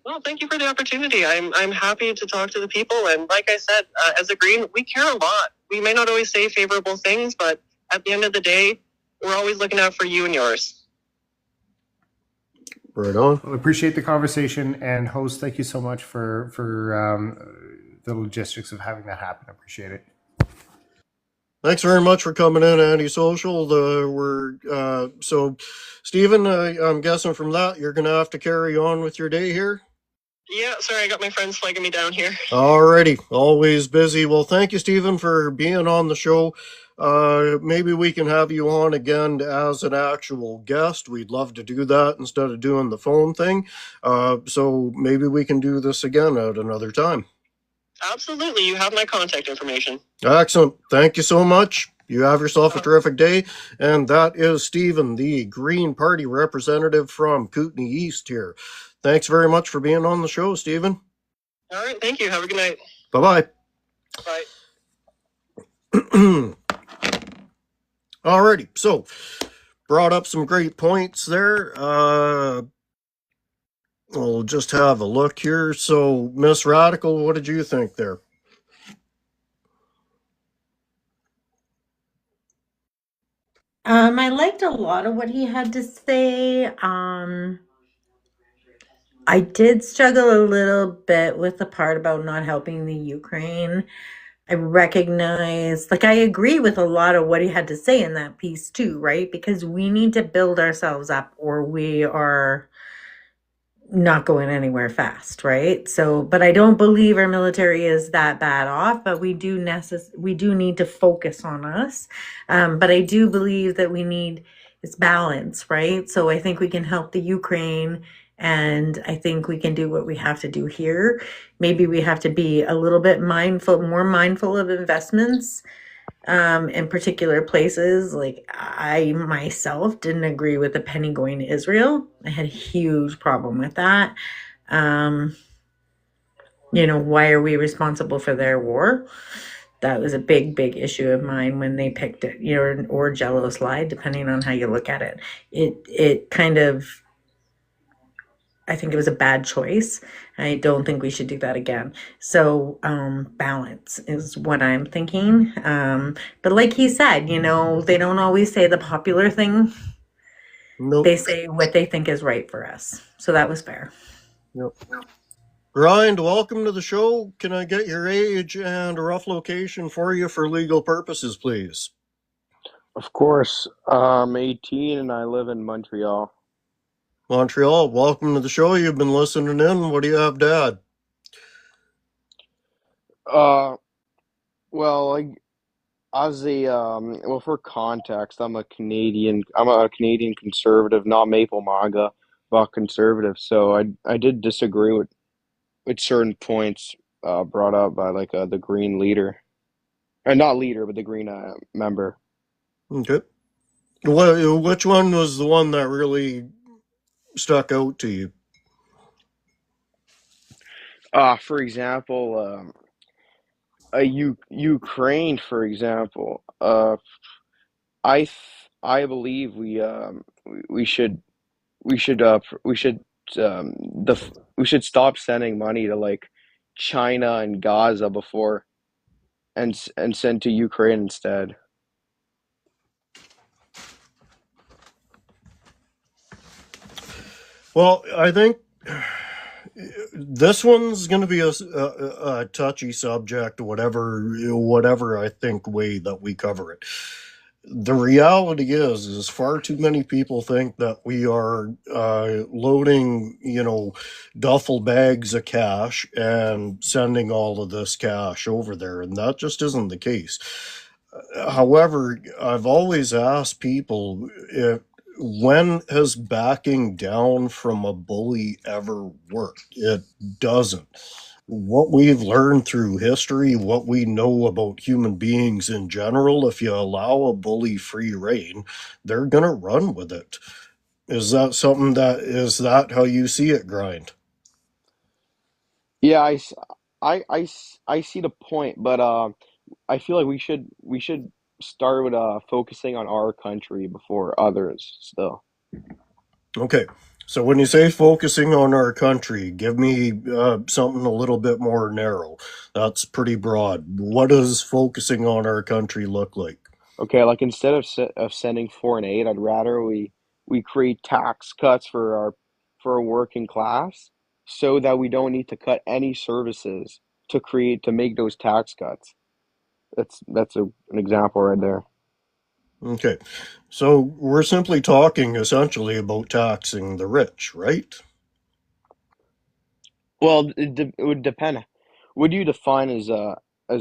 Well, thank you for the opportunity. I'm happy to talk to the people, and like I said, as a Green, we care a lot. We may not always say favorable things, but at the end of the day, we're always looking out for you and yours. Right on. Well, I appreciate the conversation, and host, thank you so much for the logistics of having that happen. I appreciate it. Thanks very much for coming in, Antisocial. So, Stephen, I'm guessing from that you're going to have to carry on with your day here. Yeah, sorry, I got my friends flagging me down here. Alrighty, always busy. Well, thank you, Stephen, for being on the show. Maybe we can have you on again as an actual guest. We'd love to do that instead of doing the phone thing. So maybe we can do this again at another time. Absolutely. You have my contact information. Excellent. Thank you so much. You have yourself a terrific day. And that is Stephen, the Green Party representative from Kootenay East here. Thanks very much for being on the show, Stephen. All right. Thank you. Have a good night. Bye-bye. Bye. Alrighty, so brought up some great points there. We'll just have a look here. So, Miss Radical, what did you think there? I liked a lot of what he had to say. I did struggle a little bit with the part about not helping the Ukraine. I recognize, like, I agree with a lot of what he had to say in that piece too, right? Because we need to build ourselves up or we are not going anywhere fast, right? So, but I don't believe our military is that bad off, but we do need to focus on us. But I do believe that we need this balance, right? So I think we can help the Ukraine and I think we can do what we have to do here. Maybe we have to be a little bit more mindful of investments in particular places. Like I myself didn't agree with the penny going to Israel. I had a huge problem with that. Why are we responsible for their war? That was a big, big issue of mine when they picked it, or Jello slide, depending on how you look at it. It kind of, I think it was a bad choice. I don't think we should do that again. So balance is what I'm thinking. But like he said, they don't always say the popular thing. Nope. They say what they think is right for us. So that was fair. Yep. Grind, welcome to the show. Can I get your age and a rough location for you for legal purposes, please? Of course. I'm 18 and I live in Montreal. Montreal, welcome to the show. You've been listening in. What do you have to add? Well, for context, I'm a Canadian conservative, not Maple MAGA, but conservative. So I did disagree with certain points brought up by the Green leader, not leader, but the Green member. Okay. Which one was the one that really stuck out to you? For example, Ukraine, for example. I believe we should we should we should we should stop sending money to China and Gaza before and send to Ukraine instead. Well, I think this one's going to be a touchy subject, whatever I think way that we cover it. The reality is far too many people think that we are loading, duffel bags of cash and sending all of this cash over there, and that just isn't the case. However, I've always asked people when has backing down from a bully ever worked? It doesn't. What we've learned through history, what we know about human beings in general, if you allow a bully free reign, they're going to run with it. Is that how you see it, Grind? Yeah, I see the point, but I feel like we should start with focusing on our country before others still. Okay. So when you say focusing on our country, give me something a little bit more narrow. That's pretty broad. What does focusing on our country look like? Okay, like instead of sending foreign aid, I'd rather we create tax cuts for our working class so that we don't need to cut any services to make those tax cuts. An example right there. Okay. So we're simply talking essentially about taxing the rich, right? Well, it would depend. What do you define as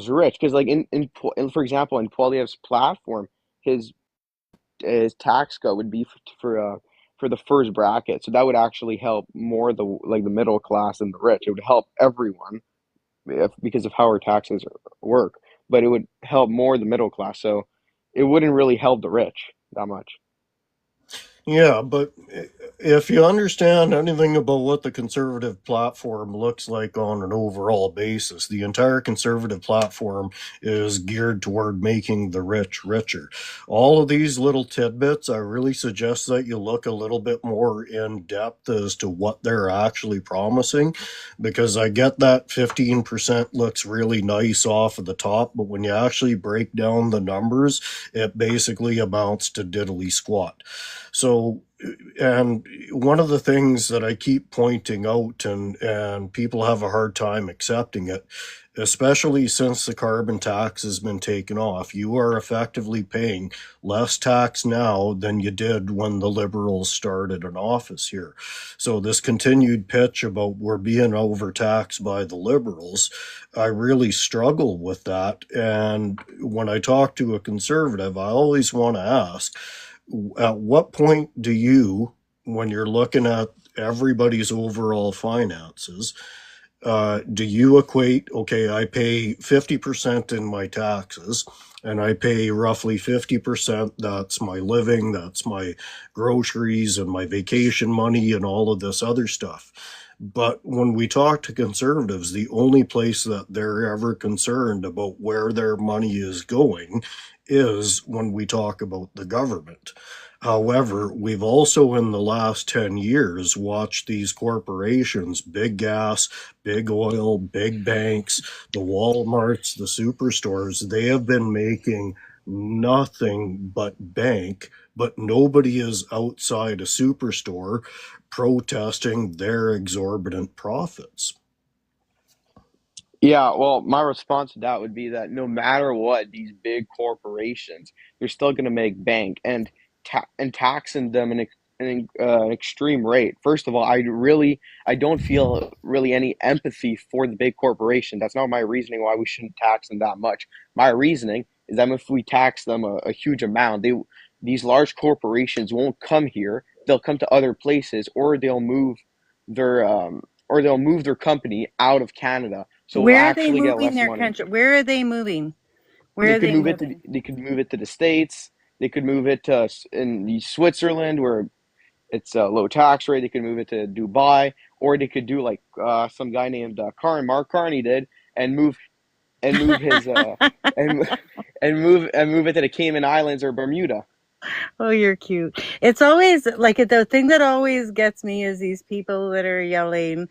rich? Because for example, in Poilievre's platform, his his tax cut would be for the first bracket, so that would actually help more the middle class and the rich. It would help everyone, because of how our taxes work, but it would help more the middle class. So it wouldn't really help the rich that much. Yeah, but if you understand anything about what the conservative platform looks like on an overall basis, the entire conservative platform is geared toward making the rich richer. All of these little tidbits, I really suggest that you look a little bit more in depth as to what they're actually promising, because I get that 15% looks really nice off of the top, but when you actually break down the numbers, it basically amounts to diddly squat. So, and one of the things that I keep pointing out, and people have a hard time accepting it, especially since the carbon tax has been taken off, you are effectively paying less tax now than you did when the Liberals started in office here. So this continued pitch about we're being overtaxed by the Liberals, I really struggle with that. And when I talk to a conservative, I always want to ask, at what point do you, when you're looking at everybody's overall finances, do you equate, okay, I pay 50% in my taxes and I pay roughly 50%, that's my living, that's my groceries and my vacation money and all of this other stuff. But when we talk to conservatives, the only place that they're ever concerned about where their money is going is when we talk about the government. However, we've also in the last 10 years watched these corporations, big gas, big oil, big banks, the Walmarts, the superstores, they have been making nothing but bank, but nobody is outside a superstore protesting their exorbitant profits. Yeah, well, my response to that would be that no matter what, these big corporations, they're still going to make bank and taxing them an extreme rate. First of all, I don't feel really any empathy for the big corporation. That's not my reasoning why we shouldn't tax them that much. My reasoning is that if we tax them a huge amount, these large corporations won't come here. They'll come to other places, their or they'll move their company out of Canada, so we'll Where are they actually get moving less their money. country? Where are they moving? Where They are could they move moving? the States. They could move it to in the Switzerland where it's a low tax rate. They could move it to Dubai, or they could do like some guy named Mark Carney did, and move his and move it to the Cayman Islands or Bermuda. Oh, you're cute. It's always like the thing that always gets me is these people that are yelling,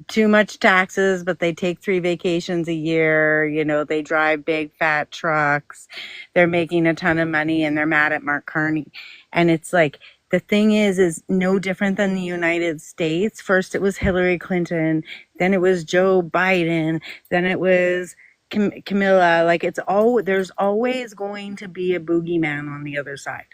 too much taxes, but they take 3 vacations a year. You know, they drive big fat trucks. They're making a ton of money and they're mad at Mark Carney. And it's like, the thing is no different than the United States. First, it was Hillary Clinton, then it was Joe Biden, then it was Camilla. Like there's always going to be a boogeyman on the other side,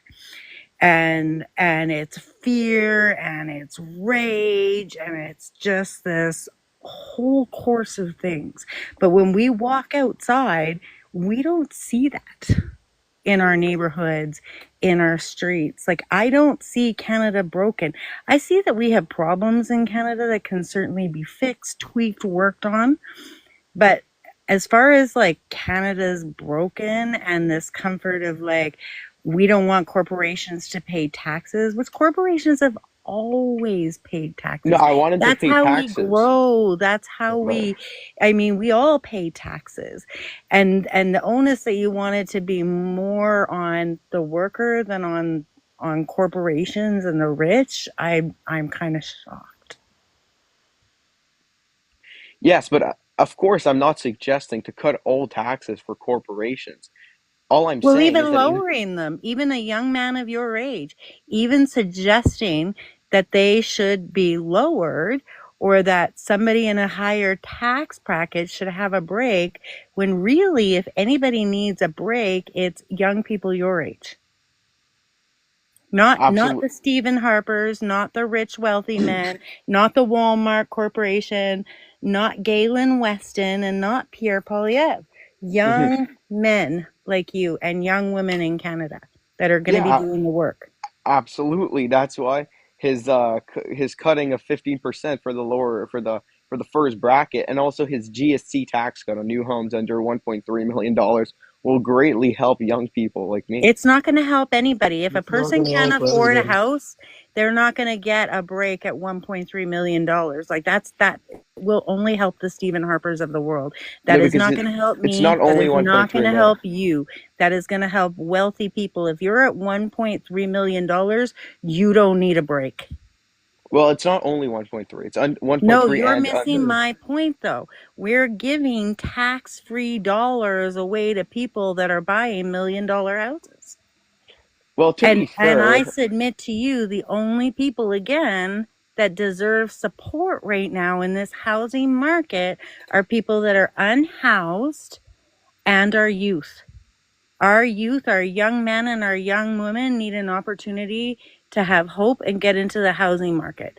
and it's fear and it's rage and it's just this whole course of things. But when we walk outside, we don't see that in our neighborhoods, in our streets. Like, I don't see Canada broken. I see that we have problems in Canada that can certainly be fixed, tweaked, worked on. But as far as like Canada's broken and this comfort of like, we don't want corporations to pay taxes, which corporations have always paid No, taxes. I want them to That's pay how we taxes, grow. That's how but I mean, we all pay taxes. And the onus that you wanted to be more on the worker than on corporations and the rich, I'm kind of shocked. yes, but of course, I'm not suggesting to cut all taxes for corporations. All I'm Well, saying is even that lowering them, even a young man of your age, even suggesting that they should be lowered or that somebody in a higher tax bracket should have a break, when really, if anybody needs a break, it's young people your age. Not absolutely. the Stephen Harpers, not the rich wealthy men, not the Walmart Corporation, not Galen Weston, and not Pierre Polyev. Young men like you and young women in Canada that are going to be Yeah, doing the work. absolutely. That's why his cutting of 15% for for the first bracket, and also his GST tax cut on new homes under $1.3 million will greatly help young people like me. It's not going to help anybody. If a It's not person going to can't help afford a anybody. house, they're not going to get a break at $1.3 million. Like that will only help the Stephen Harpers of the world. That No, is because not going to help it's me. not That only is not going 1.3 to million. help you. That is going to help wealthy people. If you're at $1.3 million, you don't need a break. Well, it's not only 1.3. It's No, 1.3 you're and missing under. my point though. We're giving tax-free dollars away to people that are buying $1 million houses. Well, to be And I fair, submit to you, the only people again that deserve support right now in this housing market are people that are unhoused and our youth. Our youth, our young men and our young women need an opportunity to have hope and get into the housing market.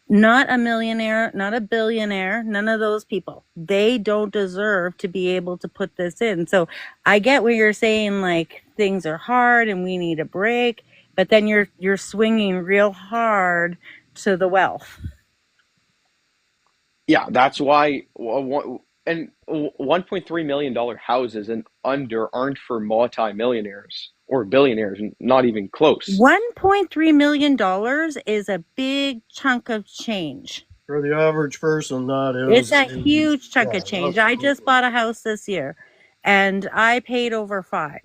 Not a millionaire, not a billionaire, none of those people. They don't deserve to be able to put this in. So I get where you're saying like things are hard and we need a break, but then you're swinging real hard to the wealth. yeah, that's why. And $1.3 million houses and under aren't for multi-millionaires or billionaires, not even close. $1.3 million is a big chunk of change. For the average person, that It's is a a, huge chunk of yeah, change. I just absolutely. bought a house this year and I paid over 5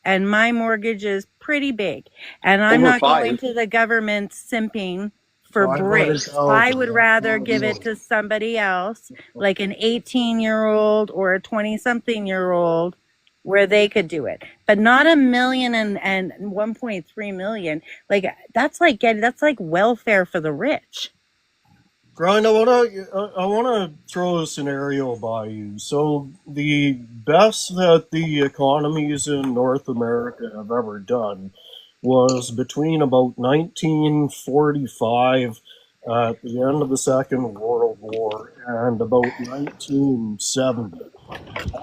and my mortgage is pretty big. And I'm Over not going 5. to the government simping for breaks. I 500,000. would That's rather not a give it million. to somebody else, like an 18-year-old or a 20-something-year-old where they could do it. But not a million and 1.3 million. Like that's like welfare for the rich. Brian, I wanna throw a scenario by you. So the best that the economies in North America have ever done was between about 1945, at the end of the Second World War, and about 1970.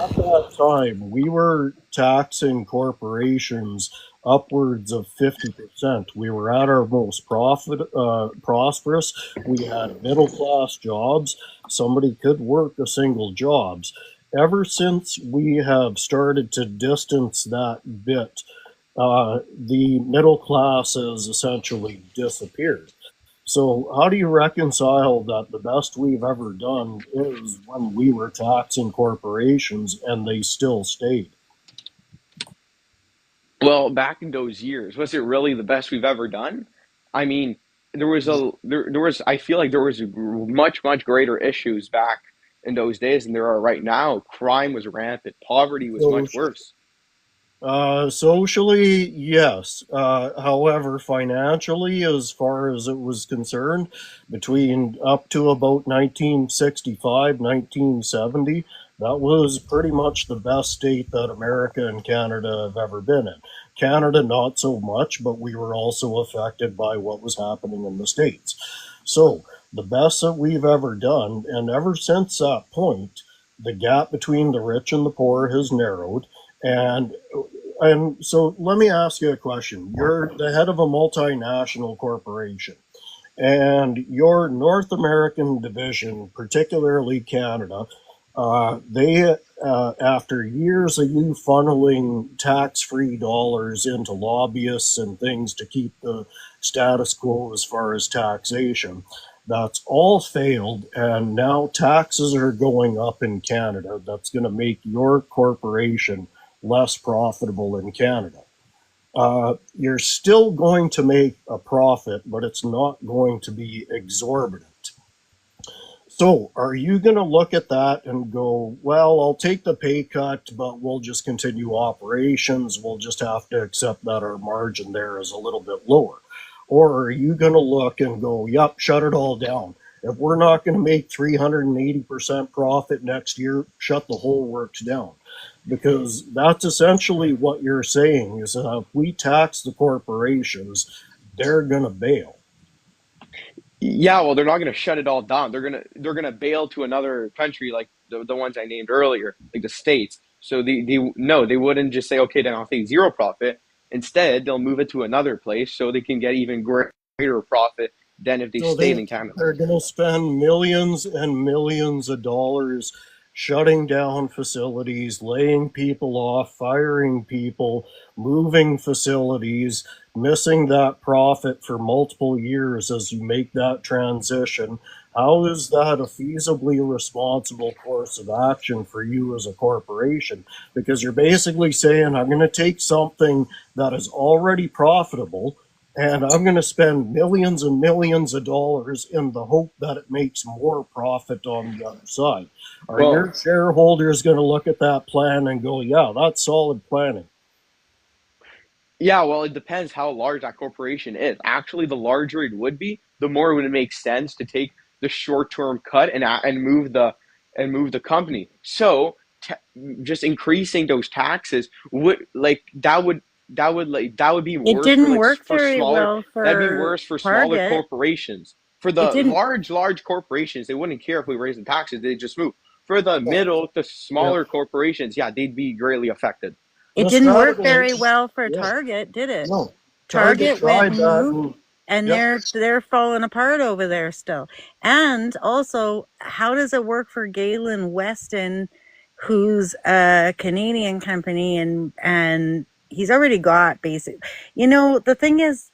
At that time, we were taxing corporations upwards of 50%. We were at our most prosperous. We had middle class jobs. Somebody could work a single jobs. Ever since we have started to distance that bit, the middle class has essentially disappeared. So, how do you reconcile that the best we've ever done is when we were taxing corporations and they still stayed? Well, back in those years, was it really the best we've ever done? I mean, there was I feel like there was much greater issues back in those days than there are right now. Crime was rampant. Poverty was So, much worse. socially, yes. However, financially, as far as it was concerned, between up to about 1965, 1970, that was pretty much the best state that America and Canada have ever been in. Canada, not so much, but we were also affected by what was happening in the States. So, the best that we've ever done, and ever since that point, the gap between the rich and the poor has narrowed. And so let me ask you a question. You're the head of a multinational corporation, and your North American division, particularly Canada, they, after years of you funneling tax free dollars into lobbyists and things to keep the status quo as far as taxation, that's all failed. And now taxes are going up in Canada. That's going to make your corporation less profitable in Canada. You're still going to make a profit, but it's not going to be exorbitant. So, are you going to look at that and go, well, I'll take the pay cut, but we'll just continue operations. We'll just have to accept that our margin there is a little bit lower? Or are you going to look and go, yep, shut it all down? If we're not going to make 380% profit next year, shut the whole works down. Because that's essentially what you're saying is that if we tax the corporations, they're going to bail. Yeah, well, they're not going to shut it all down. They're gonna bail to another country like the ones I named earlier, like the states. So they no, they wouldn't just say, okay, then I'll take zero profit. Instead, they'll move it to another place so they can get even greater profit than if they So stayed in Canada. they're going to spend millions and millions of dollars shutting down facilities, laying people off, firing people, moving facilities, missing that profit for multiple years as you make that transition. How is that a feasibly responsible course of action for you as a corporation? Because you're basically saying, I'm going to take something that is already profitable and I'm going to spend millions and millions of dollars in the hope that it makes more profit on the other side. Are Well, your shareholders going to look at that plan and go, yeah, that's solid planning? yeah, well, it depends how large that corporation is. Actually, the larger it would be, the more it would make sense to take the short-term cut and move the company. So, t just increasing those taxes would like that would be It worse for didn't like work for very smaller well that'd be for worse for smaller Target. corporations. For It the didn't. large corporations, they wouldn't care if we raise the taxes, they just move. For the Yeah. middle to Yeah. smaller corporations, yeah, they'd be greatly affected. It The didn't work strategy, very well for yeah, Target, did it? no. Target Target went tried and that, moved, and and yeah, they're falling apart over there still. And also, how does it work for Galen Weston, who's a Canadian company, and he's already got basic. The thing is,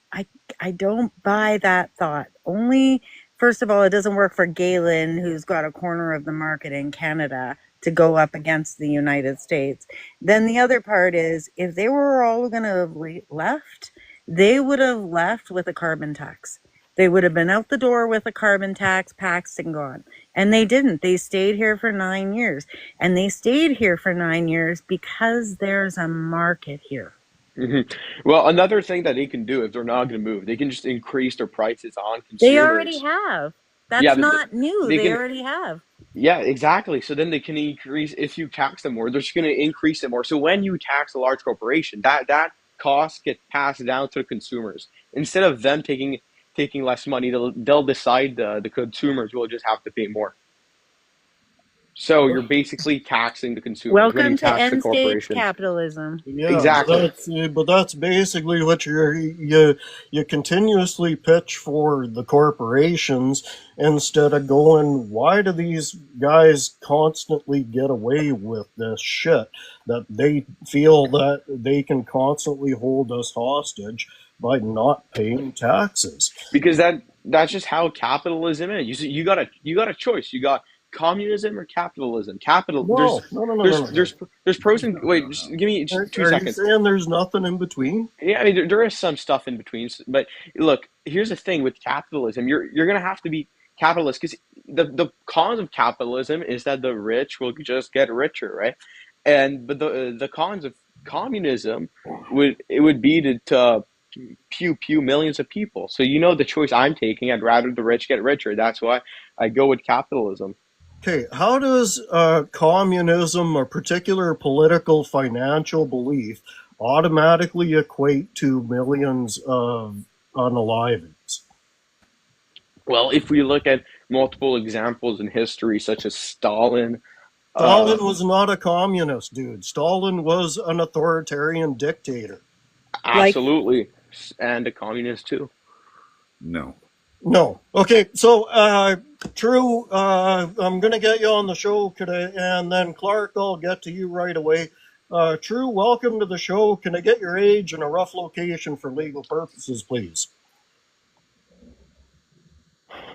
I don't buy that thought. Only first of all, it doesn't work for Galen, who's got a corner of the market in Canada, to go up against the United States. Then the other part is, if they were all going to have left, they would have left with a carbon tax. They would have been out the door with a carbon tax passed and gone. And they didn't. They stayed here for 9 years. And they stayed here for 9 years because there's a market here. hmm Well, another thing that they can do if they're not going to move, they can just increase their prices on They already consumers. have. Yeah, That's not new. they They can. already have. Yeah, exactly. So then they can increase if you tax them more, they're just going to increase it more. So when you tax a large corporation, that cost gets passed down to the consumers instead of them taking less money. They'll decide the consumers will just have to pay more. So you're basically taxing the consumers when you Welcome to tax the end stage corporations. capitalism. yeah, Exactly. but that's basically what you continuously pitch for the corporations instead of going, why do these guys constantly get away with this shit that they feel that they can constantly hold us hostage by not paying taxes? Because that's just how capitalism is. You got a choice. You got communism or capitalism. Capital No, no, no, no, no, no, no. there's pros and wait. Just give me two Are you seconds. saying there's nothing in between? Yeah, I mean there is some stuff in between, but look, here's the thing with capitalism. You're gonna have to be capitalist because the cons of capitalism is that the rich will just get richer, right? And but the cons of communism would be to pew millions of people. So you know the choice I'm taking. I'd rather the rich get richer. That's why I go with capitalism. Okay, how does communism, a particular political financial belief, automatically equate to millions of unalivings? Well, if we look at multiple examples in history, such as Stalin, uh, Stalin was not a communist, dude. Stalin was an authoritarian dictator. Like, absolutely, and a communist too. No. No. Okay, so True, I'm going to get you on the show today, and then Clark, I'll get to you right away. True, welcome to the show. Can I get your age and a rough location for legal purposes, please?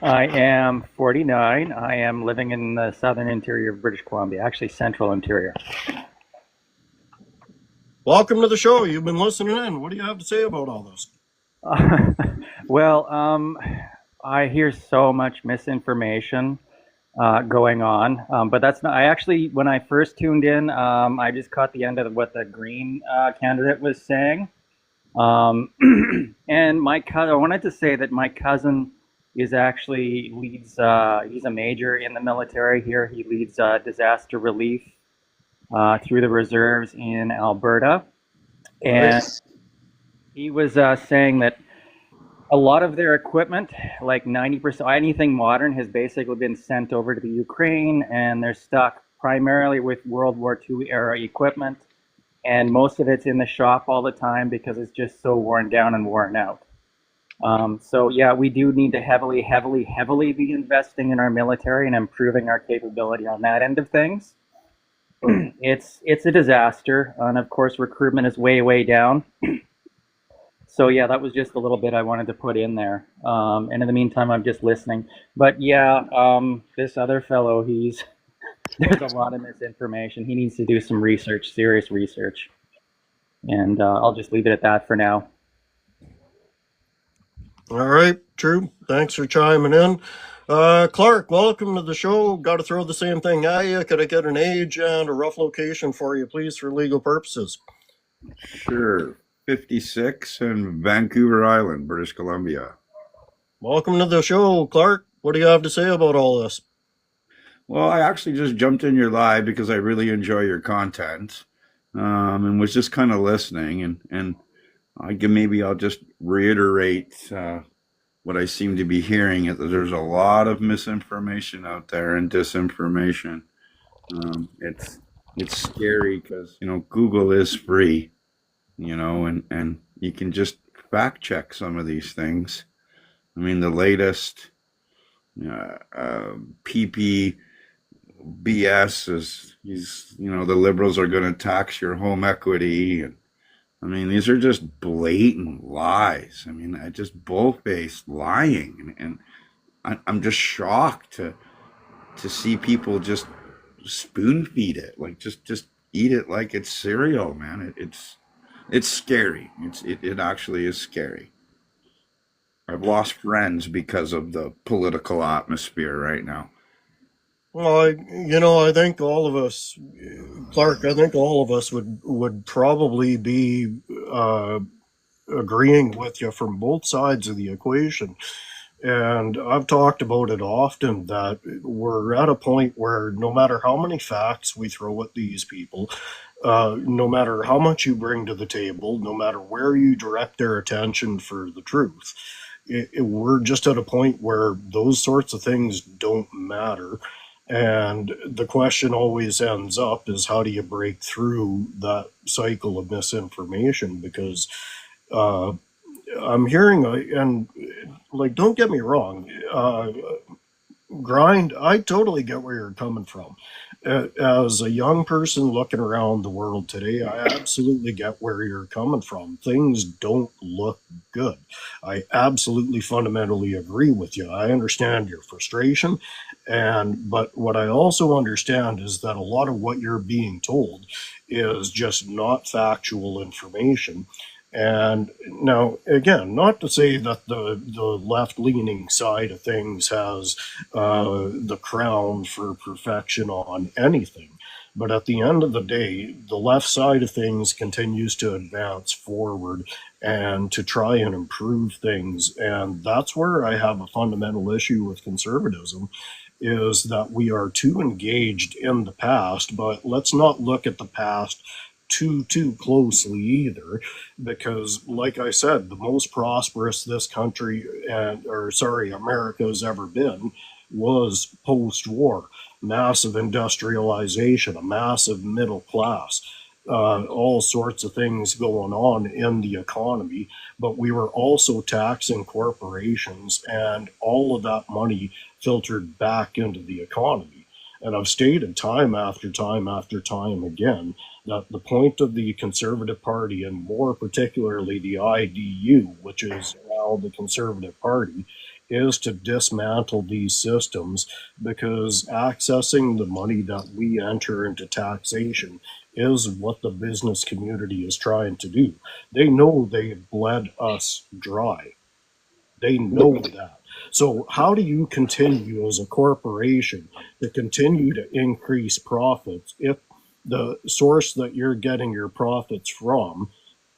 I am 49. I am living in the southern interior of British Columbia, actually central interior. Welcome to the show. You've been listening in. What do you have to say about all this? Well, I hear so much misinformation going on, but that's not. I actually, when I first tuned in, I just caught the end of what the Green candidate was saying, and I wanted to say that my cousin is actually leads. He's a major in the military here. He leads disaster relief through the reserves in Alberta, and Right. he was saying that a lot of their equipment, like 90%, anything modern, has basically been sent over to the Ukraine, and they're stuck primarily with World War II era equipment, and most of it's in the shop all the time because it's just so worn down and worn out. So yeah, we do need to heavily be investing in our military and improving our capability on that end of things. It's a disaster, and of course, recruitment is way down. So yeah, that was just a little bit I wanted to put in there. And in the meantime, I'm just listening. But yeah, this other fellow, he's there's a lot of misinformation. He needs to do some research, serious research, and I'll just leave it at that for now. All right, true. Thanks for chiming in. Clark, welcome to the show. Got to throw the same thing at you. Could I get an age and a rough location for you, please, for legal purposes? Sure. 56 in Vancouver Island, British Columbia. Welcome to the show, Clark. What do you have to say about all this? Well, I actually just jumped in your live because I really enjoy your content, and was just kind of listening. And maybe I'll just reiterate what I seem to be hearing: that there's a lot of misinformation out there and disinformation. It's scary because Google is free, and you can just fact check some of these things. I mean, the latest PP BS is the liberals are going to tax your home equity, and I mean these are just blatant lies. I mean, just bull-faced lying, and I'm just shocked to see people just spoon feed it, like just eat it like it's cereal, man. It's scary. It actually is scary. I've lost friends because of the political atmosphere right now. Well, I think all of us, Clark. I think all of us would probably be agreeing with you from both sides of the equation. And I've talked about it often that we're at a point where no matter how many facts we throw at these people, no matter how much you bring to the table, no matter where you direct their attention for the truth, we're just at a point where those sorts of things don't matter. And the question always ends up is how do you break through that cycle of misinformation? Because uh, I'm hearing, and like, don't get me wrong, Grind, I totally get where you're coming from. As a young person looking around the world today, I absolutely get where you're coming from. Things don't look good. I absolutely fundamentally agree with you. I understand your frustration, but what I also understand is that a lot of what you're being told is just not factual information. And now, again, not to say that the left leaning side of things has the crown for perfection on anything. But at the end of the day, the left side of things continues to advance forward and to try and improve things. And that's where I have a fundamental issue with conservatism is that we are too engaged in the past, but let's not look at the past too closely either, because like I said, the most prosperous this country America has ever been was post-war. Massive industrialization, a massive middle class, all sorts of things going on in the economy. But we were also taxing corporations, and all of that money filtered back into the economy. And I've stated time after time after time again that the point of the Conservative Party, and more particularly the IDU, which is now the Conservative Party, is to dismantle these systems, because accessing the money that we enter into taxation is what the business community is trying to do. They know they've bled us dry. They know that. So, how do you continue as a corporation to continue to increase profits if the source that you're getting your profits from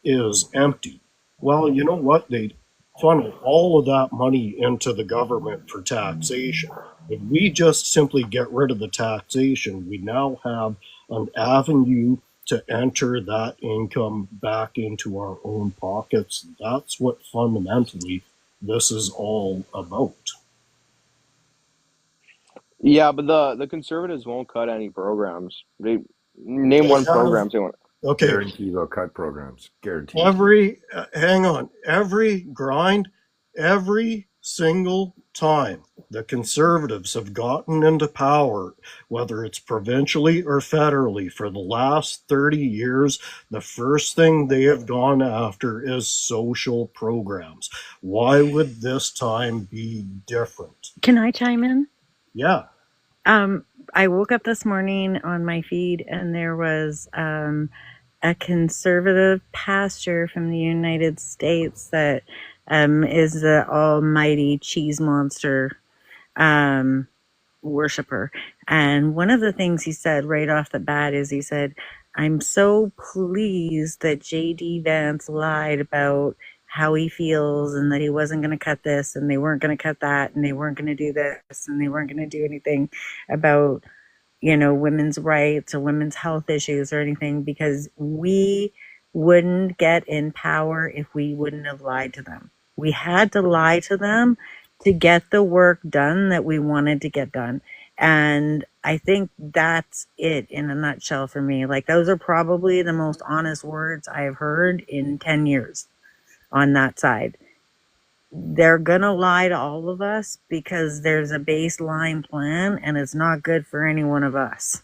is empty? Well, you know what? They funnel all of that money into the government for taxation. If we just simply get rid of the taxation, we now have an avenue to enter that income back into our own pockets. That's what fundamentally this is all about. Yeah, but the conservatives won't cut any programs. They name They one have, program they want. okay, Guarantee they'll cut programs. Guaranteed. hang on, every grind. Every single time the conservatives have gotten into power, whether it's provincially or federally, for the last 30 years, the first thing they have gone after is social programs. Why would this time be different? Can I chime in? Yeah. I woke up this morning on my feed and there was a conservative pastor from the United States that is the almighty cheese monster um, worshiper. And one of the things he said right off the bat is he said, I'm so pleased that JD Vance lied about how he feels and that he wasn't going to cut this and they weren't going to cut that and they weren't going to do this and they weren't going to do anything about, you know, women's rights or women's health issues or anything, because we wouldn't get in power if we wouldn't have lied to them. We had to lie to them to get the work done that we wanted to get done. And I think that's it in a nutshell for me. Like, those are probably the most honest words I've heard in 10 years on that side. They're gonna lie to all of us because there's a baseline plan and it's not good for any one of us.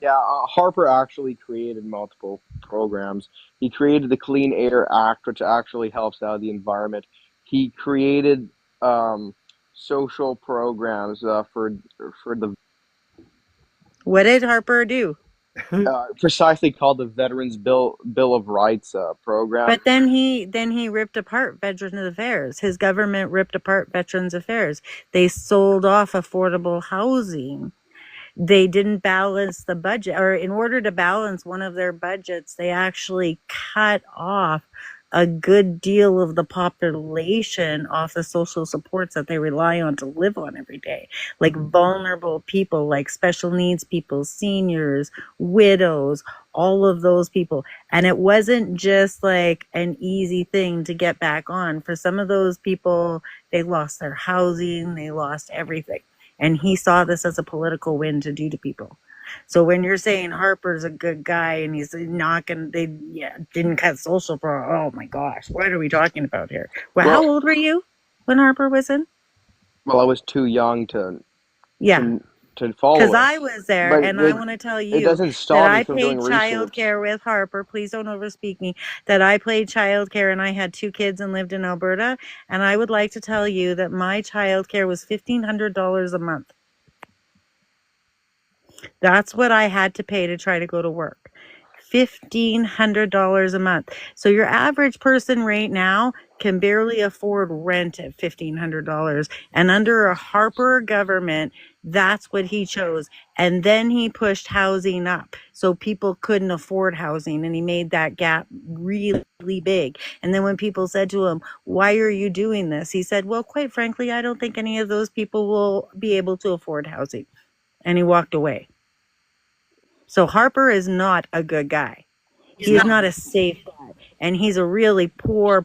Yeah, Harper actually created multiple programs. He created the Clean Air Act, which actually helps out the environment. He created social programs for the What did Harper do? precisely called the Veterans Bill of Rights program. But then he ripped apart Veterans Affairs. His government ripped apart Veterans Affairs. They sold off affordable housing. They didn't balance the budget, or in order to balance one of their budgets, they actually cut off a good deal of the population off the social supports that they rely on to live on every day, like vulnerable people, like special needs people, seniors, widows, all of those people. And it wasn't just like an easy thing to get back on. For some of those people, they lost their housing, they lost everything. And he saw this as a political win to do to people. So when you're saying Harper's a good guy and he's not going to, didn't cut social pro. Oh my gosh, what are we talking about here? Well, how old were you when Harper was in? Well, I was too young to Yeah. to follow Because it. I was there, But and I want to tell it you doesn't that stop me I from doing paid research. childcare with Harper. Please don't overspeak me. That I paid childcare, and I had 2 kids and lived in Alberta. And I would like to tell you that my childcare was $1,500 a month. That's what I had to pay to try to go to work. $1,500 a month. So your average person right now can barely afford rent at $1,500. And under a Harper government, that's what he chose. And then he pushed housing up so people couldn't afford housing. And he made that gap really big. And then when people said to him, why are you doing this? He said, well, quite frankly, I don't think any of those people will be able to afford housing. And he walked away. So Harper is not a good guy. He's not a safe guy. And he's a really poor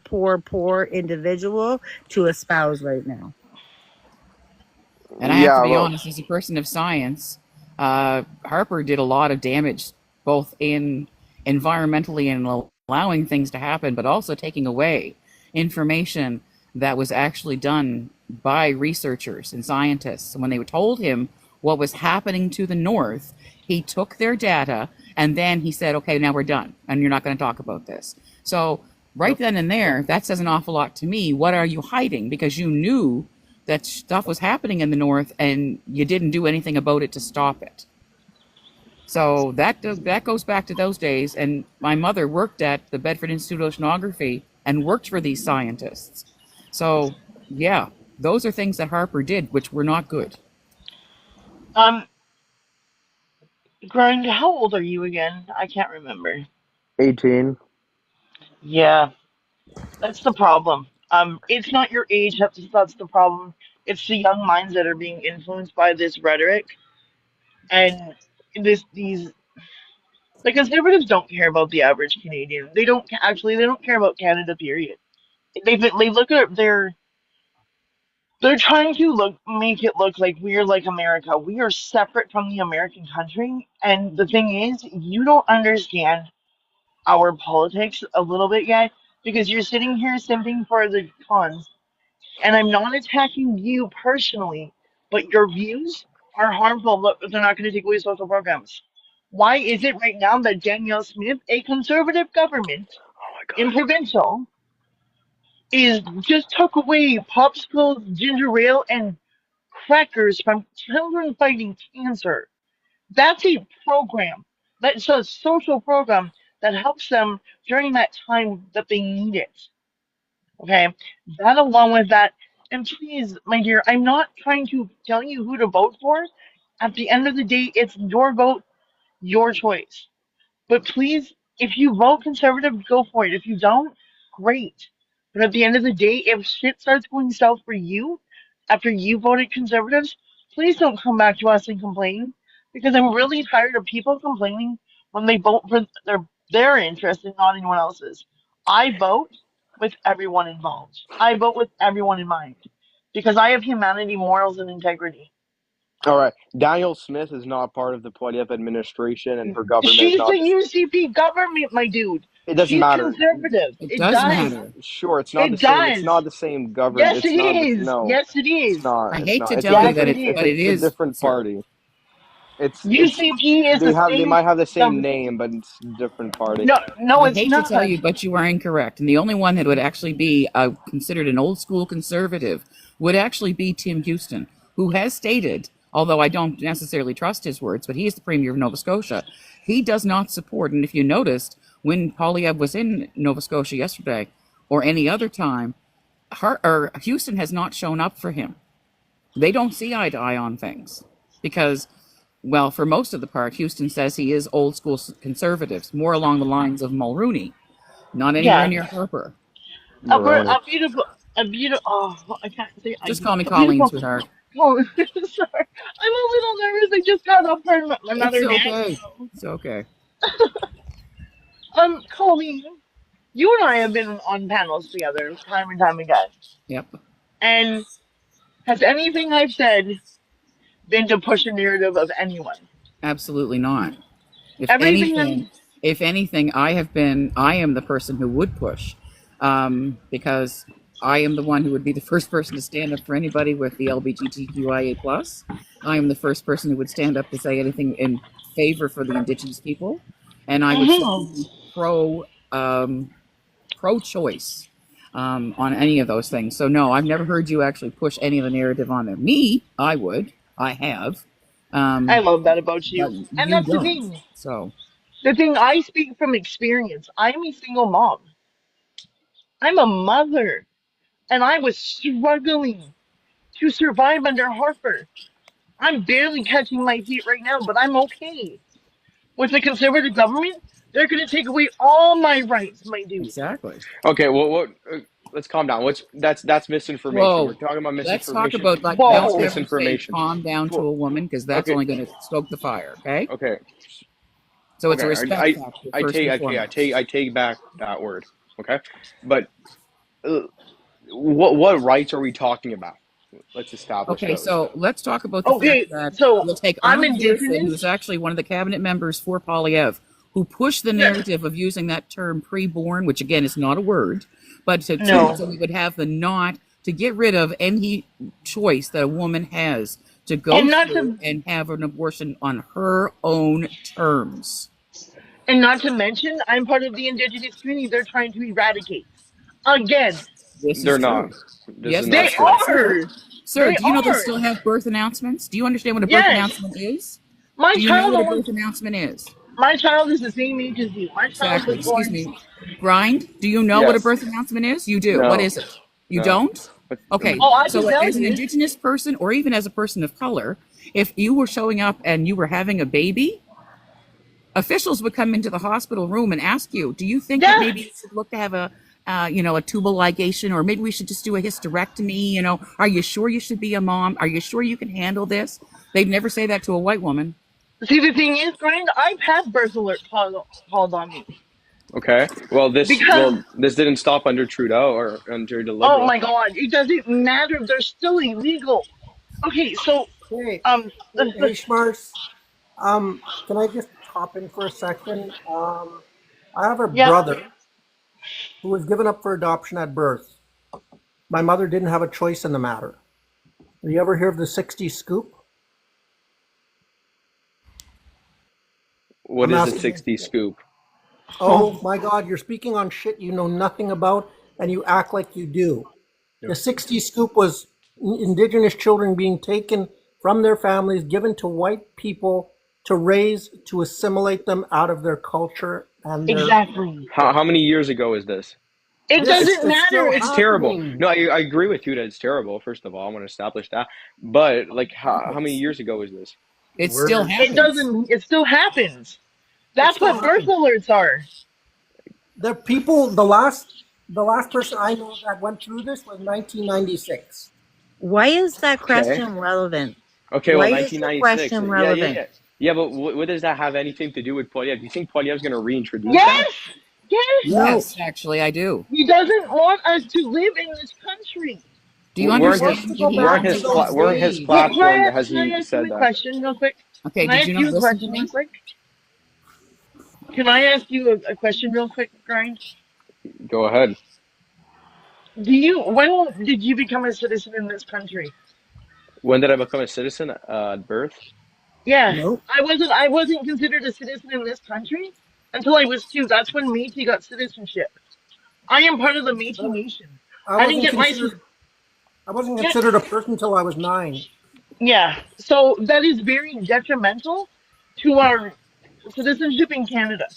individual to espouse right now. And I have to be honest, as a person of science, Harper did a lot of damage, both in environmentally and allowing things to happen, but also taking away information that was actually done by researchers and scientists. And when they told him what was happening to the north, he took their data and then he said, okay, now we're done and you're not going to talk about this. So right then and there, that says an awful lot to me. What are you hiding? Because you knew that stuff was happening in the north and you didn't do anything about it to stop it. So that goes back to those days. And my mother worked at the Bedford Institute of Oceanography and worked for these scientists. So yeah, those are things that Harper did, which were not good. Grind, how old are you again? I can't remember. 18. Yeah, that's the problem. It's not your age that's the problem. It's the young minds that are being influenced by this rhetoric and these. The conservatives don't care about the average Canadian. They don't care about Canada. Period. They look at they're trying to make it look like we're like America. We are separate from the American country. And the thing is, you don't understand our politics a little bit yet. because you're sitting here simping for the cons, and I'm not attacking you personally, but your views are harmful. Look, they're not going to take away social programs. Why is it right now that Danielle Smith, a conservative government in provincial, is just took away popsicles, ginger ale, and crackers from children fighting cancer? That's a program. That's a social program that helps them during that time that they need it. Okay, that along with that, and please, my dear, I'm not trying to tell you who to vote for. At the end of the day, it's your vote, your choice. But please, if you vote conservative, go for it. If you don't, great. But at the end of the day, if shit starts going south for you after you voted conservatives, please don't come back to us and complain. Because I'm really tired of people complaining when they vote for their interest and not anyone else's. I vote with everyone involved. I vote with everyone in mind. Because I have humanity, morals, and integrity. All right. Daniel Smith is not part of the Poilievre administration, and her government is She's the not. UCP government, my dude. It doesn't She's matter. conservative. It It does does. matter. Sure, it's not the It same. It's not does. the same government. Yes, it It's not. is. No, Yes, it it's is. not. I It's hate not. to It's a tell you Yes, that it different. it, is. but it It's a is, different sir. party. It's. UCP is They the have. They same. might have the same The, name, but it's a different party. no, no, I it's hate to tell not. you, but you are incorrect. And the only one that would actually be considered an old school conservative would actually be Tim Houston, who has stated, although I don't necessarily trust his words, but he is the Premier of Nova Scotia. He does not support, and if you noticed, when Poilievre was in Nova Scotia yesterday or any other time, Houston has not shown up for him. They don't see eye to eye on things because, well, for most of the part, Houston says he is old school conservatives, more along the lines of Mulrooney, not anywhere Yeah, near Harper. Moroni. a beautiful. Oh, I can't say Just call me a Colleen, beautiful. sweetheart. Oh, sorry, I'm a little nervous. I just got up from It's another day. okay. So, It's okay. Colleen, you and I have been on panels together time and time again. Yep. And has anything I've said been to push a narrative of anyone? Absolutely not. If Everything anything, I'm. if anything, I am the person who would push, because I am the one who would be the first person to stand up for anybody with the LGBTQIA plus. I am the first person who would stand up to say anything in favor for the Indigenous people, and I would Mhm. certainly be pro-choice on any of those things. So no, I've never heard you actually push any of the narrative on them. Me, I would, I have, I um, love that about but you. And you that's the don't. thing. So. The thing I speak from experience. I'm a single mom. I'm a mother. And I was struggling to survive under Harper. I'm barely catching my feet right now, but I'm okay. With the conservative government, they're going to take away all my rights, my dude. Exactly. Okay. Well, what? Let's calm down. That's misinformation. We're Whoa. talking about Let's talk misinformation. about, like, That's don't Whoa. ever say misinformation. calm down to For a woman because that's okay. only going to stoke the fire. Okay. Okay. So it's a Okay. respect factor I first take. and Okay. foremost. I take back that word. Okay. But uh, what rights are we talking about? Let's establish Okay. those. So let's talk about the fact Okay, that so we'll take I'm Arnold Garrison, who is indigenous. actually one of the cabinet members for Polyev, who pushed the Yeah, narrative of using that term preborn, which again is not a word, but no. so we would have the not to get rid of any choice that a woman has to go And not through to and have an abortion on her own terms. and not to mention, I'm part of the indigenous community they're trying to eradicate. Again, This is They're not. true. This is Yes, they not that's true. sir. are. Sir, They do you know they are. still have birth announcements? Do you understand what a birth Yes. announcement is? My Do you know child what a almost birth announcement is? my child is the same age as you. My child Exactly. was Excuse born. me. Grind, do you know what a Yes. birth announcement is? You do. What No. is it? You No. don't? But Okay. Oh, I can So tell as an you. indigenous person or even as a person of color, if you were showing up and you were having a baby, officials would come into the hospital room and ask you, "Do you think that Yeah. maybe you should look to have a tubal ligation, or maybe we should just do a hysterectomy? Are you sure you should be a mom? Are you sure you can handle this?" They'd never say that to a white woman. See, the thing is, Brian, I've had birth alert called on me okay. Well, because, this didn't stop under Trudeau or under the oh Liberal. my God, it doesn't matter. They're still illegal. Okay, so, Hey, um, hey, Schmarz. Can I just hop in for a second? I have a yeah, brother who was given up for adoption at birth. My mother didn't have a choice in the matter. Have you ever heard of the 60 scoop? What I'm is the asking. 60 scoop? Oh my God, you're speaking on shit you know nothing about and you act like you do. Yeah. The 60 scoop was indigenous children being taken from their families, given to white people to raise, to assimilate them out of their culture and their. Exactly. How many years ago is this? It This It's doesn't is matter. still it's terrible. happening. No, I agree with you that it's terrible. First of all, I want to establish that. But like, how many years ago is this? It still Where It happens. doesn't. It still happens. it That's still what birth happens. alerts are. The people, the last person I know that went through this was 1996. Why is that Okay. question relevant? Okay, well, Why is the 1996. question Yeah, relevant? but what does that have anything to do with Poiliev? Do you think Poiliev's going to reintroduce that? Yes. Yes. No, Yes, actually, I do. He doesn't want us to live in this country. Do you We're in wants his to understand go that he we're in back wants to his to? those we're in his days. platform. Has Can I he ask you said a that? question real quick? Okay, Can I did ask you you not a listen to question real me? quick? Can I ask you a question real quick, Grind? Go ahead. When did you become a citizen in this country? When did I become a citizen? At birth? Yeah, Nope. I wasn't considered a citizen in this country until I was 2. That's when Métis got citizenship. I am part of the Métis Nation. I I didn't wasn't get my considered. I wasn't yeah, considered a person until I was 9. yeah. So that is very detrimental to our citizenship in Canada.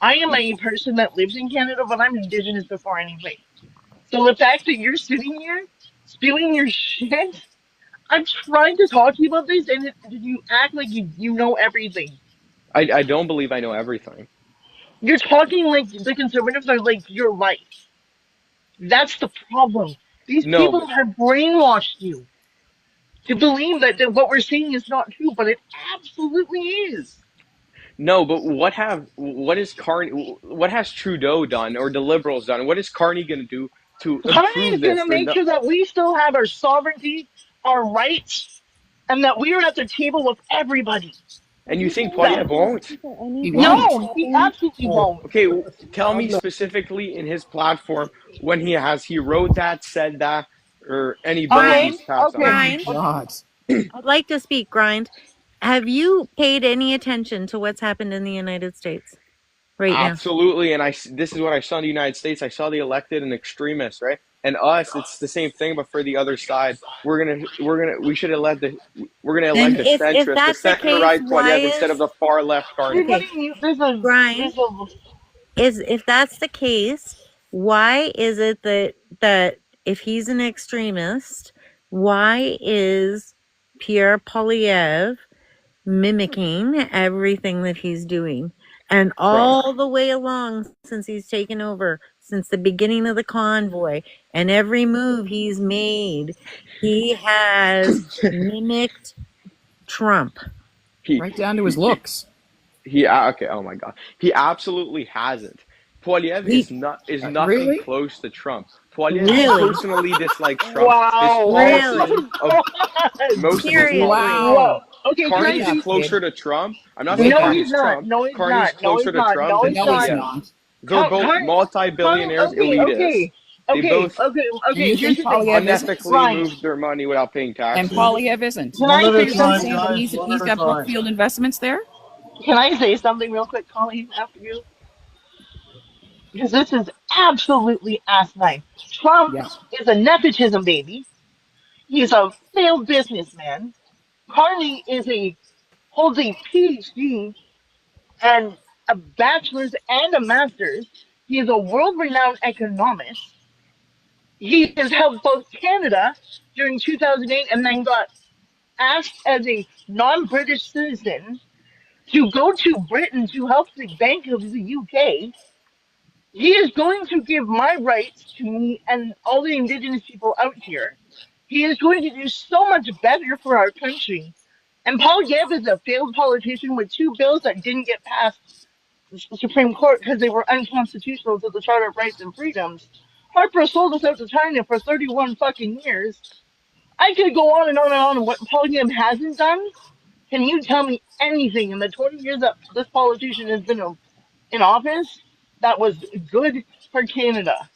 I am a person that lives in Canada, but I'm Indigenous before anybody. So the fact that you're sitting here spewing your shit, I'm trying to talk to you about this, and you act like you know everything. I don't believe I know everything. You're talking like the conservatives are like your life. That's the problem. These No, people but have brainwashed you to believe that what we're saying is not true, but it absolutely is. no, but what has Trudeau done or the Liberals done? What is Carney going to do to Carney improve is going this? to They're make not. sure that we still have our sovereignty, our rights, and that we are at the table with everybody. And you think That Poiliev won't? He won't. no, he absolutely won't. Okay, tell me I'm not. specifically in his platform when he wrote that, said that, or any bills Okay, Grind, he's passed on okay, that. Oh grind. okay. God. I'd like to speak, Grind. Have you paid any attention to what's happened in the United States right now? Absolutely, and this is what I saw in the United States. I saw the elected and extremists, right? And us, it's the same thing, but for the other side, we should elect we're gonna elect And the if centrist, the that's the center case, right why Poiliev instead of is the far left Carney. okay, Everybody knew there's Grind? a Is if that's the case, why is it that if he's an extremist, why is Pierre Polyev mimicking everything that he's doing? And Bro, all the way along since he's taken over, since the beginning of the convoy, and every move he's made, he has mimicked Trump. he Right down to his he looks. okay. Oh my God, he absolutely hasn't. Poiliev He is nothing Really? close to Trump. Poiliev really, personally dislikes Trump. His wow. Oh policies really, my of god. most of his seriously. Whoa. Wow. Okay, can I Carney Wake is say up, something? kid. closer to Trump. I'm not saying Wake No, up. he's Carney's not. Trump. No, he's Carney's not. No, closer he's to not. Trump No, than he's No, he's not. Poiliev. not. They're both multi-billionaires, Okay, elitists. okay, They okay, both okay, And okay. you Here's think the thing, Polyev isn't? unethically Ryan. moved their money without paying And taxes. Polyev isn't. Can One I at a say Didn't you time, say something? that guys. One he's at a got time. Brookfield investments there? Can I say something real quick, Colleen, after you? Because this is absolutely asinine. Trump Yeah. is a nepotism baby. He's a failed businessman. Carney holds a PhD and a bachelor's and a master's. He is a world-renowned economist. He has helped both Canada during 2008 and then got asked as a non-British citizen to go to Britain to help the Bank of the UK. He is going to give my rights to me and all the Indigenous people out here. He is going to do so much better for our country. And Paul Yeb is a failed politician with 2 bills that didn't get past the Supreme Court because they were unconstitutional to the Charter of Rights and Freedoms. Harper sold us out to China for 31 fucking years. I could go on and on and on what Paul Yeb hasn't done. Can you tell me anything in the 20 years that this politician has been in office? that was good for Canada.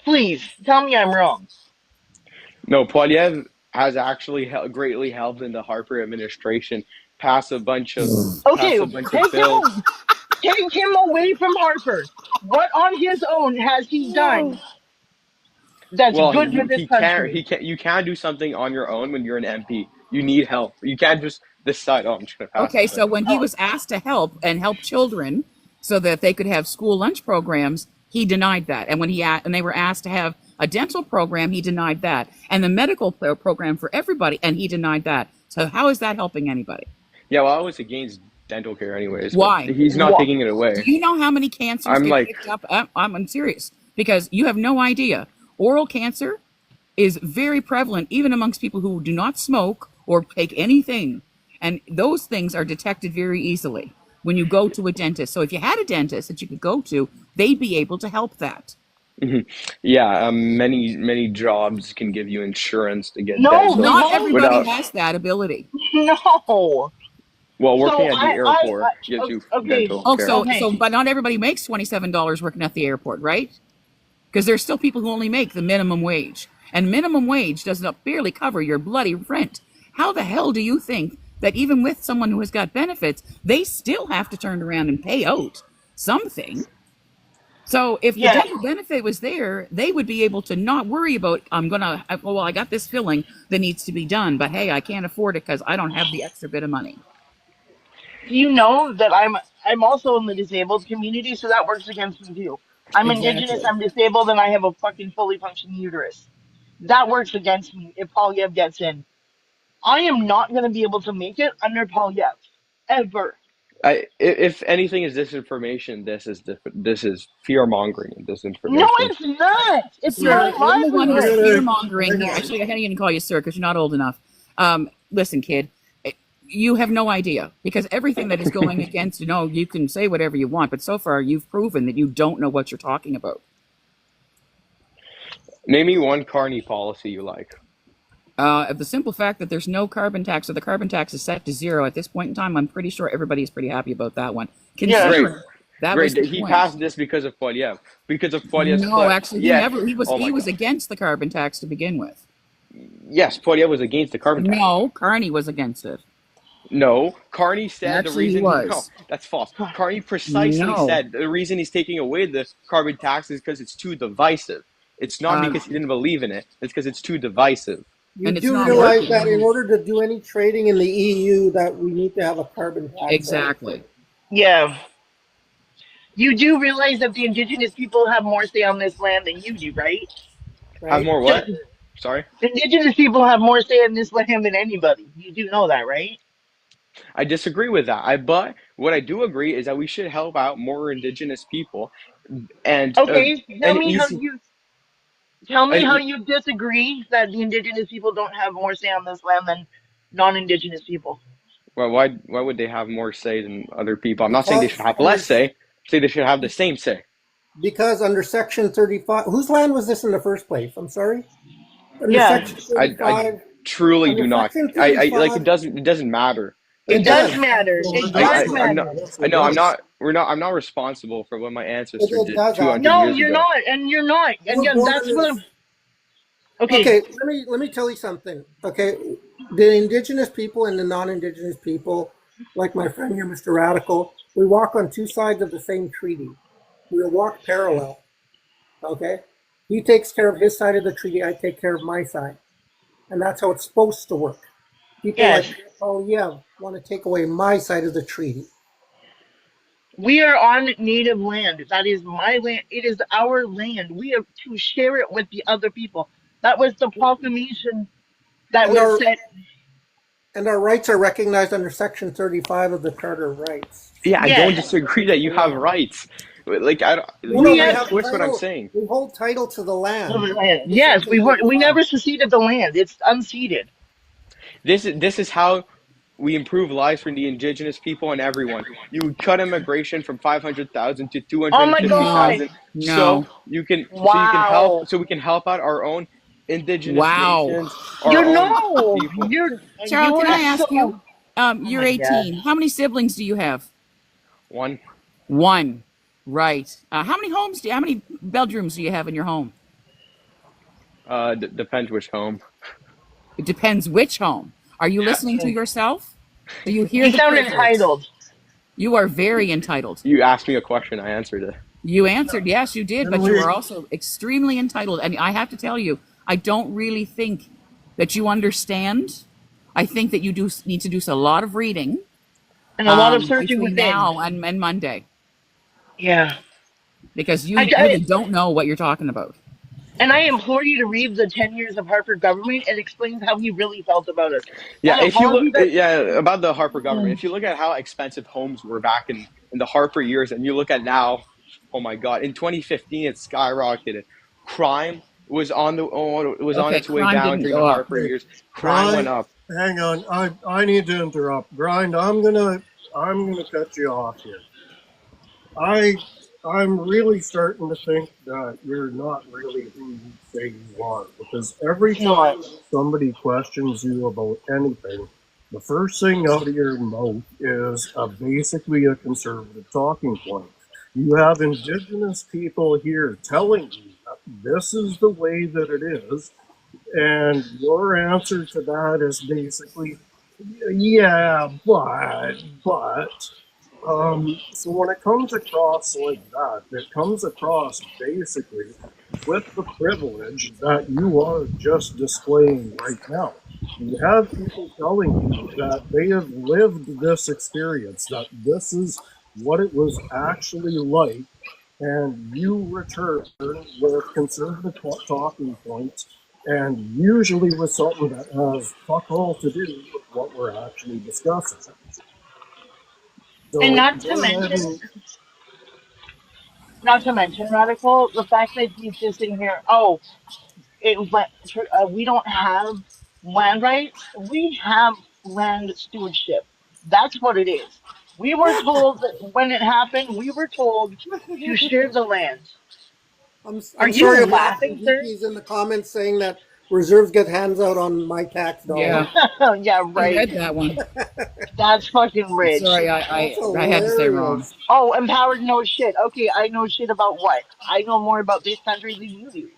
Please tell me I'm wrong. No, Poiliev has actually greatly helped in the Harper administration pass a bunch of Okay, pass a bunch of bills. take him away from Harper. What on his own has he done that's Well, good for this country? you can't do something on your own when you're an MP. You need help. You can't just decide, oh, I'm just gonna pass Okay, something. so when he Oh, was asked to help children so that they could have school lunch programs, he denied that. And when and they were asked to have a dental program, he denied that. And the medical program for everybody, and he denied that. So how is that helping anybody? Yeah, well, I was against dental care anyways, but Why? he's not what? taking it Do away. you know how many cancers I'm get like, picked up? I'm serious because you have no idea. Oral cancer is very prevalent even amongst people who do not smoke or take anything. And those things are detected very easily when you go to a dentist. So if you had a dentist that you could go to, they'd be able to help that. yeah, many jobs can give you insurance to get No, they dental Not don't. everybody without. has that ability. No. Well, So working at the airport gives you okay, dental Oh, care. okay. but not everybody makes $27 working at the airport, right? Because there's still people who only make the minimum wage. And minimum wage does not barely cover your bloody rent. How the hell do you think that even with someone who has got benefits, they still have to turn around and pay out something? So if the Yeah. dental benefit was there, they would be able to not worry about, I got this filling that needs to be done, but hey, I can't afford it because I don't have the extra bit of money. Do you know that I'm also in the disabled community, so that works against me too. I'm indigenous, Exactly. I'm disabled, and I have a fucking fully functioning uterus. That works against me if Polyev gets in. I am not going to be able to make it under Polyev. Ever. If anything is disinformation, this is fear mongering and No, disinformation. it's not. It's Sir, my you're the one who's livelihood. fear I mongering here. got it. Actually, I can't even call you sir because you're not old enough. Listen, kid, you have no idea because everything that is going against, you can say whatever you want, but so far you've proven that you don't know what you're talking about. Name me one Carney policy you like. The simple fact that there's no carbon tax or the carbon tax is set to zero at this point in time, I'm pretty sure everybody's pretty happy about that one, Yeah. Great, considering that was great. the He point. passed this because of Poiliev. Because of Poiliev's No, actually, he yeah. never. Oh He my was God. against the carbon tax to begin with. Yes, Poiliev was against the carbon tax. No, Carney was against it. No, Carney said the Actually, he reason. No, was. that's false. Carney precisely No, said the reason he's taking away the carbon tax is because it's too divisive. It's not uh, because he didn't believe in it. It's because it's too divisive. You and it's do not realize that working. in order to do any trading in the EU, that we need to have a carbon tax, right? Exactly. Yeah. You do realize that the indigenous people have more say on this land than you do, right? Have Right? more what? Sorry, Indigenous people have more say in this land than anybody. You do know that, right? I disagree with that. But what I do agree is that we should help out more indigenous people, and Okay, an easy, tell me an how e- you disagree that the indigenous people don't have more say on this land than non-indigenous people. well, why would they have more say than other people? I'm not saying they should Because have under less say. I'm saying they should have the same say. because under Section 35, whose land was this in the first place? I'm sorry. Under Yeah, Section I 35, truly under do not. Section I like 35, it doesn't matter. it Like it does does. matter. Actually, It it does does I'm matter. not. matter. Yes, I it know does. I'm not responsible for what my It, ancestors it did does 200 No, actually. years you're ago. not, and you're not, I and was yeah, born that's in what this. I'm. Okay, Okay, let me tell you something. Okay, the indigenous people and the non-indigenous people, like my friend here, Mr. Radical, we walk on two sides of the same treaty. We walk parallel. Okay, he takes care of his side of the treaty. I take care of my side, and that's how it's supposed to work. People yes, like, oh yeah, want to take away my side of the treaty. we are on native land. That is my land. It is our land. We have to share it with the other people. That was the proclamation that And was our set. and our rights are recognized under Section 35 of the Charter of Rights Yeah, I don't Yes, disagree that of you the have land. rights. Like I don't, you No, we we can't have have twist what I'm title. saying. We hold title to the the land land. under Yes, Section we 35. never seceded the land. It's unceded. This is how we improve lives for the indigenous people and everyone. You cut immigration from 500,000 to Oh my God! No, 250,000 so no. you can help Wow. so we can help out our own indigenous Wow. nations, our You own know, people. Charles, you can are I ask you? so. Oh You're my God. 18. How many siblings do you have? One, One. Right. How many bedrooms do you have in your home? Depends which home. It depends which home. Are you listening to yourself? Do you hear You the sound privilege? entitled. You are very entitled. You asked me a question, I answered it. You answered yes, you did, Can but you we? are also extremely entitled. And I have to tell you, I don't really think that you understand. I think that you do need to do a lot of reading And a lot of searching between within. now and Monday Yeah. because you I, really don't know what you're talking about. And I implore you to read the 10 Years of Harper Government. It explains how he really felt about us. Yeah, That if you look, apology that. about the Harper government, if you look at how expensive homes were back in the Harper years, and you look at now, oh my God, in 2015 it skyrocketed. Crime was on Okay, its way crime down didn't during the go up. Harper Hey, years. Crime went Grind, up. hang on. I need to interrupt. Grind, I'm gonna cut you off here. I I'm really starting to think that you're not really who you say you are because every It's time not. somebody questions you about anything, the first thing out of your mouth is basically a conservative talking point. You have indigenous people here telling you that this is the way that it is, and your answer to that is basically, yeah, but. So when it comes across like that, it comes across basically with the privilege that you are just displaying right now. You have people telling you that they have lived this experience, that this is what it was actually like, and you return with conservative talking points, and usually with something that has fuck all to do with what we're actually discussing. And So go ahead and not to mention, Radical, the fact that he's just in here, oh, we don't have land rights. We have land stewardship. That's what it is. We were told that when it happened, we were told to share the land. Are I'm you sorry I'm laughing. laughing, sir? GP's in the comments saying that reserves get hands out on my tax Yeah, dollars. Yeah, I right. read that one. That's fucking rich. Sorry, That's I had to say wrong. hilarious. Oh, empowered knows shit. Okay, I know shit about what? I know more about this country than you do.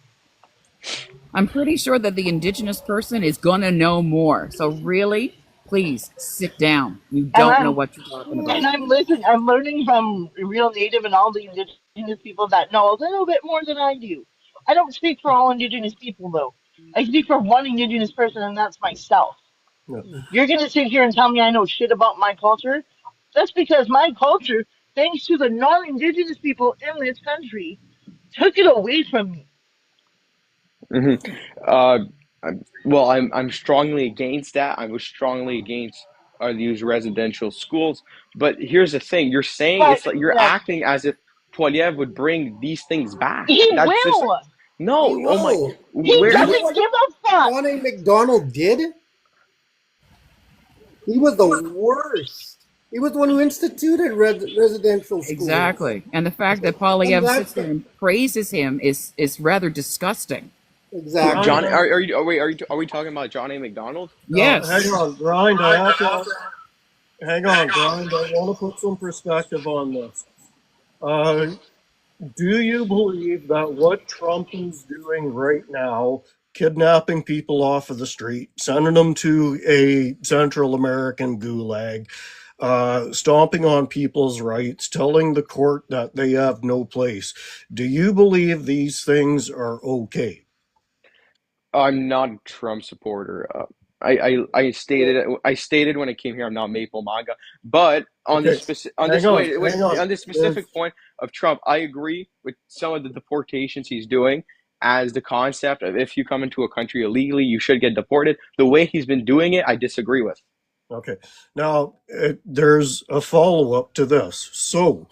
I'm pretty sure that the indigenous person is gonna know more. So really, please sit down. You And don't know I'm what you're talking and about. I'm listening. I'm learning from real native and all the indigenous people that know a little bit more than I do. I don't speak for all indigenous people though. I speak for one indigenous person, and that's myself. yeah. You're gonna sit here and tell me I know shit about my culture? That's because my culture, thanks to the non-indigenous people in this country, took it away from me. hmm Uh, well, I'm strongly against that. I was strongly against these residential schools. But here's the thing: you're saying But it's like you're yeah, acting as if Poiliev would bring these things back. he That's just will. no. He Oh my, will. He where? You know doesn't what give a fuck. John A. McDonald did? He was the worst. He was the one who instituted residential schools. Exactly. And the fact that And Polyev that's sits there the, and praises him is rather disgusting. John, exactly. are you? Are we talking about John A. McDonald? Hang Yes. on, Grind. I have to hang on, Grind. I want to put some perspective on this. Uh, do you believe that what Trump is doing right now, kidnapping people off of the street, sending them to a Central American gulag, stomping on people's rights, telling the court that they have no place, do you believe these things are okay? I'm not a Trump supporter. I stated when I came here I'm not Maple MAGA, but on Okay, this on hang this on, wait hang on. on this specific point of Trump, I agree with some of the deportations he's doing. As the concept of if you come into a country illegally, you should get deported. The way he's been doing it, I disagree with. Okay. Now, there's a follow up to this. So,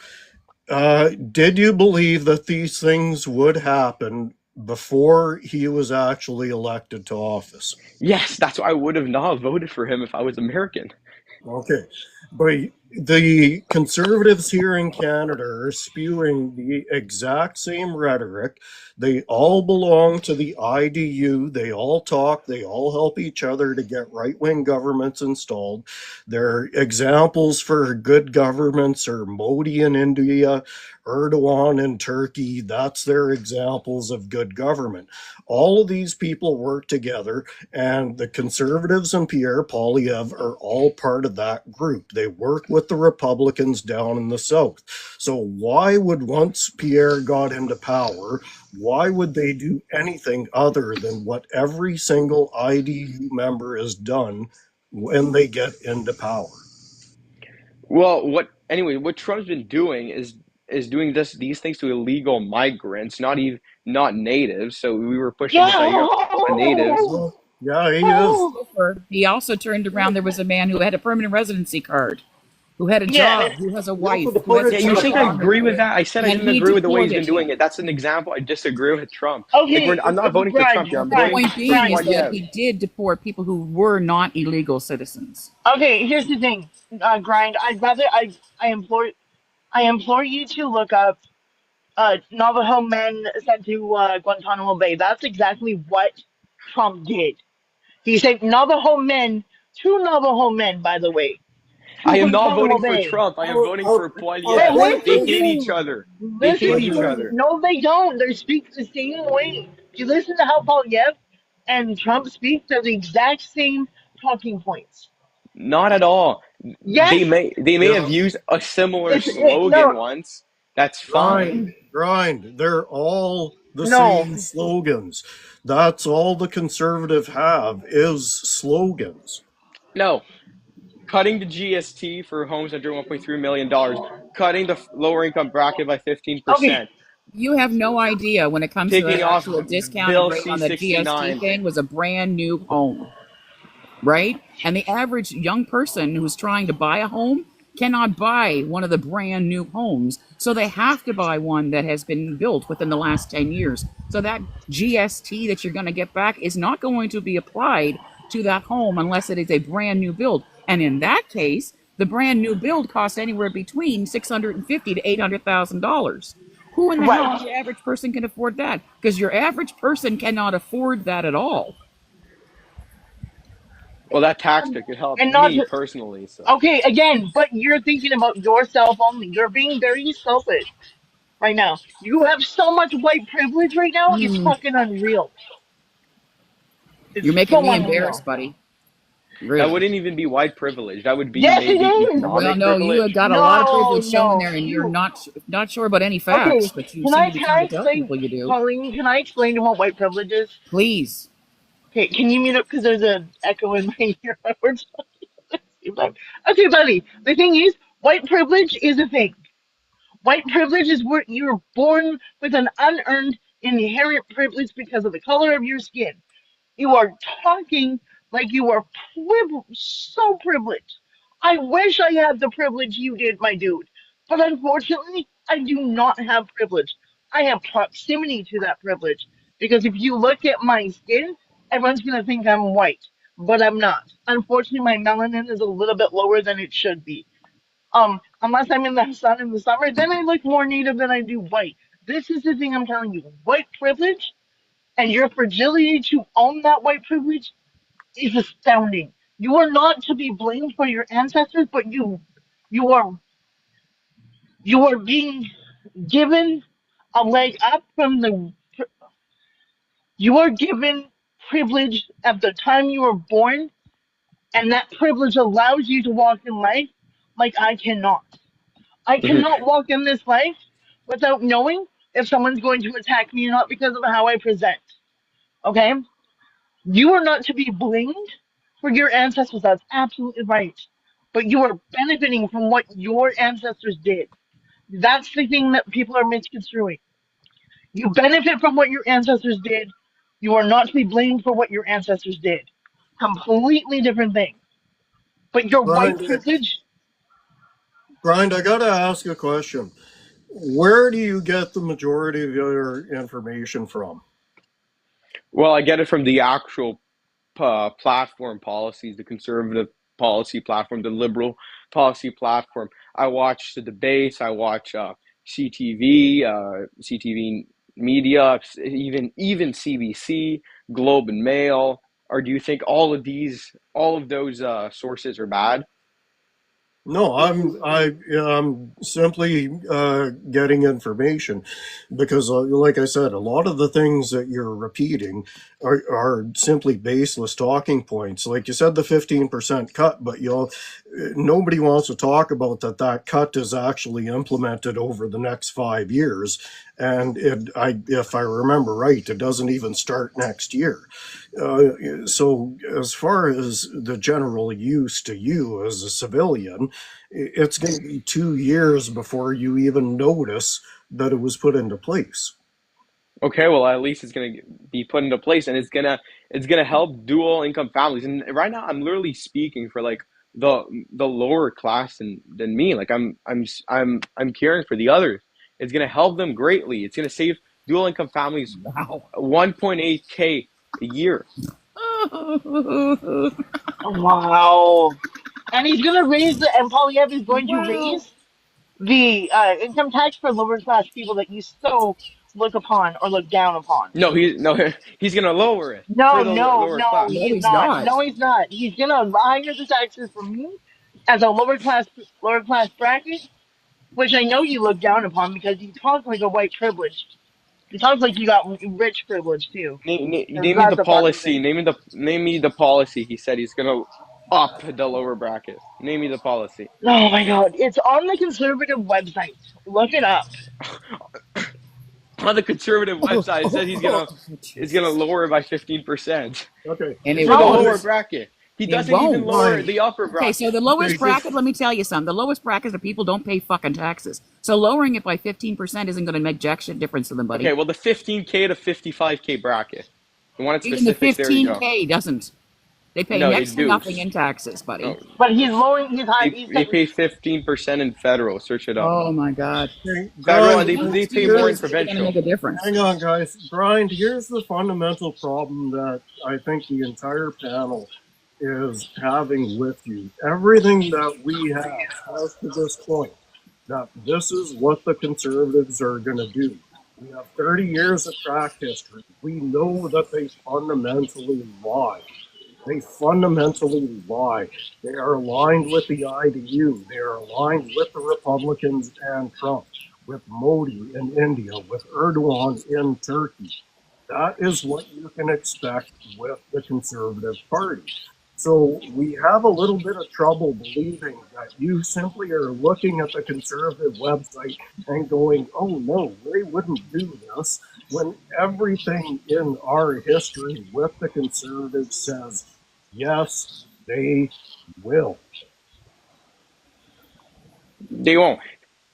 did you believe that these things would happen before he was actually elected to office? Yes, that's why I would have not voted for him if I was American. Okay. But the conservatives here in Canada are spewing the exact same rhetoric. They all belong to the IDU. They all talk. They all help each other to get right wing governments installed. Their examples for good governments are Modi in India, Erdogan in Turkey. That's their examples of good government. All of these people work together, and the conservatives and Pierre Poilievre are all part of that group. They work with the Republicans down in the South. So why would, once Pierre got into power, why would they do anything other than what every single IDU member has done when they get into power? Well, what Trump's been doing is doing these things to illegal migrants, not natives. So we were pushing this idea on natives. Yo! Well, yeah, he is. Oh! He also turned around. There was a man who had a permanent residency card, who had a Yeah, job, who has a He also wife, who has deported Yeah, a you some child think I on the agree with Italians. way, that? I said I and didn't he agree with the way he's deported been doing him. it. That's an example. I disagree with Trump. okay, I'm not voting for Trump Grind, here. I'm The voting Grind, point for being is Grind. that he Poiliev. did deport people who were not illegal citizens. Okay, here's the thing, Grind. I implore you to look up Navajo men sent to Guantanamo Bay. That's exactly what Trump did. He sent Navajo men, two Navajo men, by the way, to I am not Guantanamo voting for Bay. Trump. I am I'll, voting for I'll, I'll But Poiliev. say listen They this, to hate each me. other. They hate Listen each to Brendan. me. other. No, they don't. They speak the same way. If you listen to how Polyev and Trump speak, they're the exact same talking points. Not at all. Yes, They may have Yeah, used a similar no, slogan once. That's grind, fine. grind. They're all the no. same slogans. That's all the conservative have is slogans. No, cutting the GST for homes under $1.3 million, cutting the lower income bracket by Okay, 15%, You have no idea when it comes to the taking off actual discounted Bill rate on the GST C-69. thing was a brand new home, right? And the average young person who's trying to buy a home cannot buy one of the brand new homes. So they have to buy one that has been built within the last 10 years. So that GST that you're going to get back is not going to be applied to that home unless it is a brand new build. And in that case, the brand new build costs anywhere between $650 to $800,000. Who in the hell, right. the average person, can afford that? Because your average person cannot afford that at all. Well, that tax cut could help And not me to, personally. So okay, again, but you're thinking about yourself only. You're being very selfish right now. You have so much white privilege right now, it's Hmm. fucking unreal. You're It's making so me unreal. embarrassed, buddy. that Really. wouldn't even be white privilege. That would be Yes, it maybe is. Well, economic no, you have privilege. got a lot of No, privilege shown no. there, and you're You not sure about any facts, okay? but you seem to be Can I trying to tell explain, people you do. Pauline? Can I explain what white privilege is? Please. Okay, can you mute up because there's an echo in my ear? We're talking at the same time. Okay, buddy. The thing is, white privilege is a thing. White privilege is where you're born with an unearned inherent privilege because of the color of your skin. You are talking like you are so privileged. I wish I had the privilege you did, my dude. But unfortunately, I do not have privilege. I have proximity to that privilege. Because if you look at my skin, everyone's going to think I'm white. But I'm not. Unfortunately, my melanin is a little bit lower than it should be. Unless I'm in the sun in the summer, then I look more native than I do white. This is the thing I'm telling you. White privilege and your fragility to own that white privilege is astounding. You are not to be blamed for your ancestors, but you are you are being given a leg up from the you are given privilege at the time you were born, and that privilege allows you to walk in life like I cannot. I cannot walk in this life without knowing if someone's going to attack me or not because of how I present. Okay? You are not to be blamed for your ancestors. That's absolutely right. But you are benefiting from what your ancestors did. That's the thing that people are misconstruing. You benefit from what your ancestors did. You are not to be blamed for what your ancestors did. Completely different thing. But your white Grind, privilege, grind. I gotta ask a question. Where do you get the majority of your information from? Well, I get it from the actual platform policies, the conservative policy platform, the liberal policy platform. I watch the debates. I watch CTV, CTV media, even CBC, Globe and Mail. Or do you think all of those sources are bad? No, I'm simply getting information because, like I said, a lot of the things that you're repeating are simply baseless talking points. Like you said, the 15% cut, but nobody wants to talk about that cut is actually implemented over the next 5 years, and if I remember right, it doesn't even start next year. So, as far as the general use to you as a civilian, it's going to be 2 years before you even notice that it was put into place. Okay, well, at least it's gonna be put into place, and it's gonna help dual income families. And right now, I'm literally speaking for like the lower class than me. Like I'm caring for the others. It's gonna help them greatly. It's gonna save dual income families Wow. 1.8K a year. Wow. And he's going to raise and Polyev is going to Wow. raise the income tax for lower class people that you so look upon or look down upon. No, he's gonna lower it No, for the no, lower no, class. No, he's he's not. not. No, he's not. He's gonna higher the taxes for me as a lower class bracket, which I know you look down upon because you talk like a white privilege. You talk like you got rich privilege too. And Name me the that's a fucking policy. thing. Name me the policy. He said he's gonna up the lower bracket. Name me the policy. Oh my god, it's on the conservative website. Look it up. On the conservative Oh, website, it oh, said oh, he's gonna Jesus. lower it by 15% Okay, And it for the No, won't. lower Brian, bracket. He It doesn't even won't. lower Brian, the upper Okay, so bracket. the lowest okay, just bracket, let me tell you something. The lowest bracket of people don't pay fucking taxes. So lowering it by 15% isn't going to make jack shit difference to them, Okay, buddy. well the 15K to 55K bracket. You wanted Even the specifics? There you go. 15K doesn't. They pay No, they next to do. nothing in taxes, No, buddy. but he's lowering his high. they He's they pay 15% in federal. Search it up. Oh my God. okay, Federal, and grind. Even they pay more in Stevens isn't going to provincial. make a difference. Hang on, guys. Grind. Here's the fundamental problem that I think the entire panel is having with you. Everything that we have says to this point that this is what the conservatives are going to do. We have 30 years of track history. We know that they fundamentally lie. They fundamentally lie. They are aligned with the IDU. They are aligned with the Republicans and Trump, with Modi in India, with Erdogan in Turkey. That is what you can expect with the Conservative Party. So we have a little bit of trouble believing that you simply are looking at the Conservative website and going, oh no, they wouldn't do this, when everything in our history with the Conservatives says, yes, they will. They won't.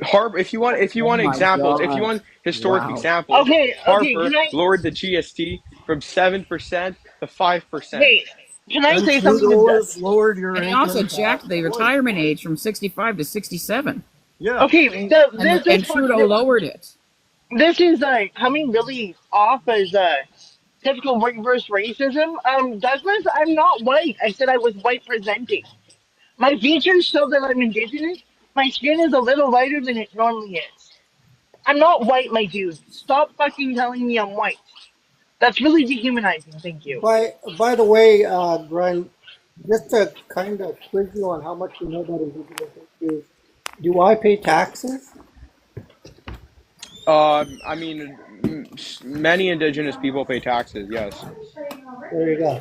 Harper, if you Oh want my examples, if you God. want historic Wow. examples, Okay, okay. Harper lowered the GST from 7% to 5%. Wait, can I And say something to Trudeau has lowered your And he also income tax jacked the twice. retirement age from 65 to 67. Yeah. Okay, And Trudeau lowered it. this is coming really off as typical reverse racism. Douglas, I'm not white. I said I was white presenting. My features show that I'm indigenous. My skin is a little lighter than it normally is. I'm not white, my dude. Stop fucking telling me I'm white. That's really dehumanizing. Thank you. By the way, Brian, just to kind of quiz you on how much you know about indigenous issues, do I pay taxes? I mean, many indigenous people pay taxes. Yes. There you go.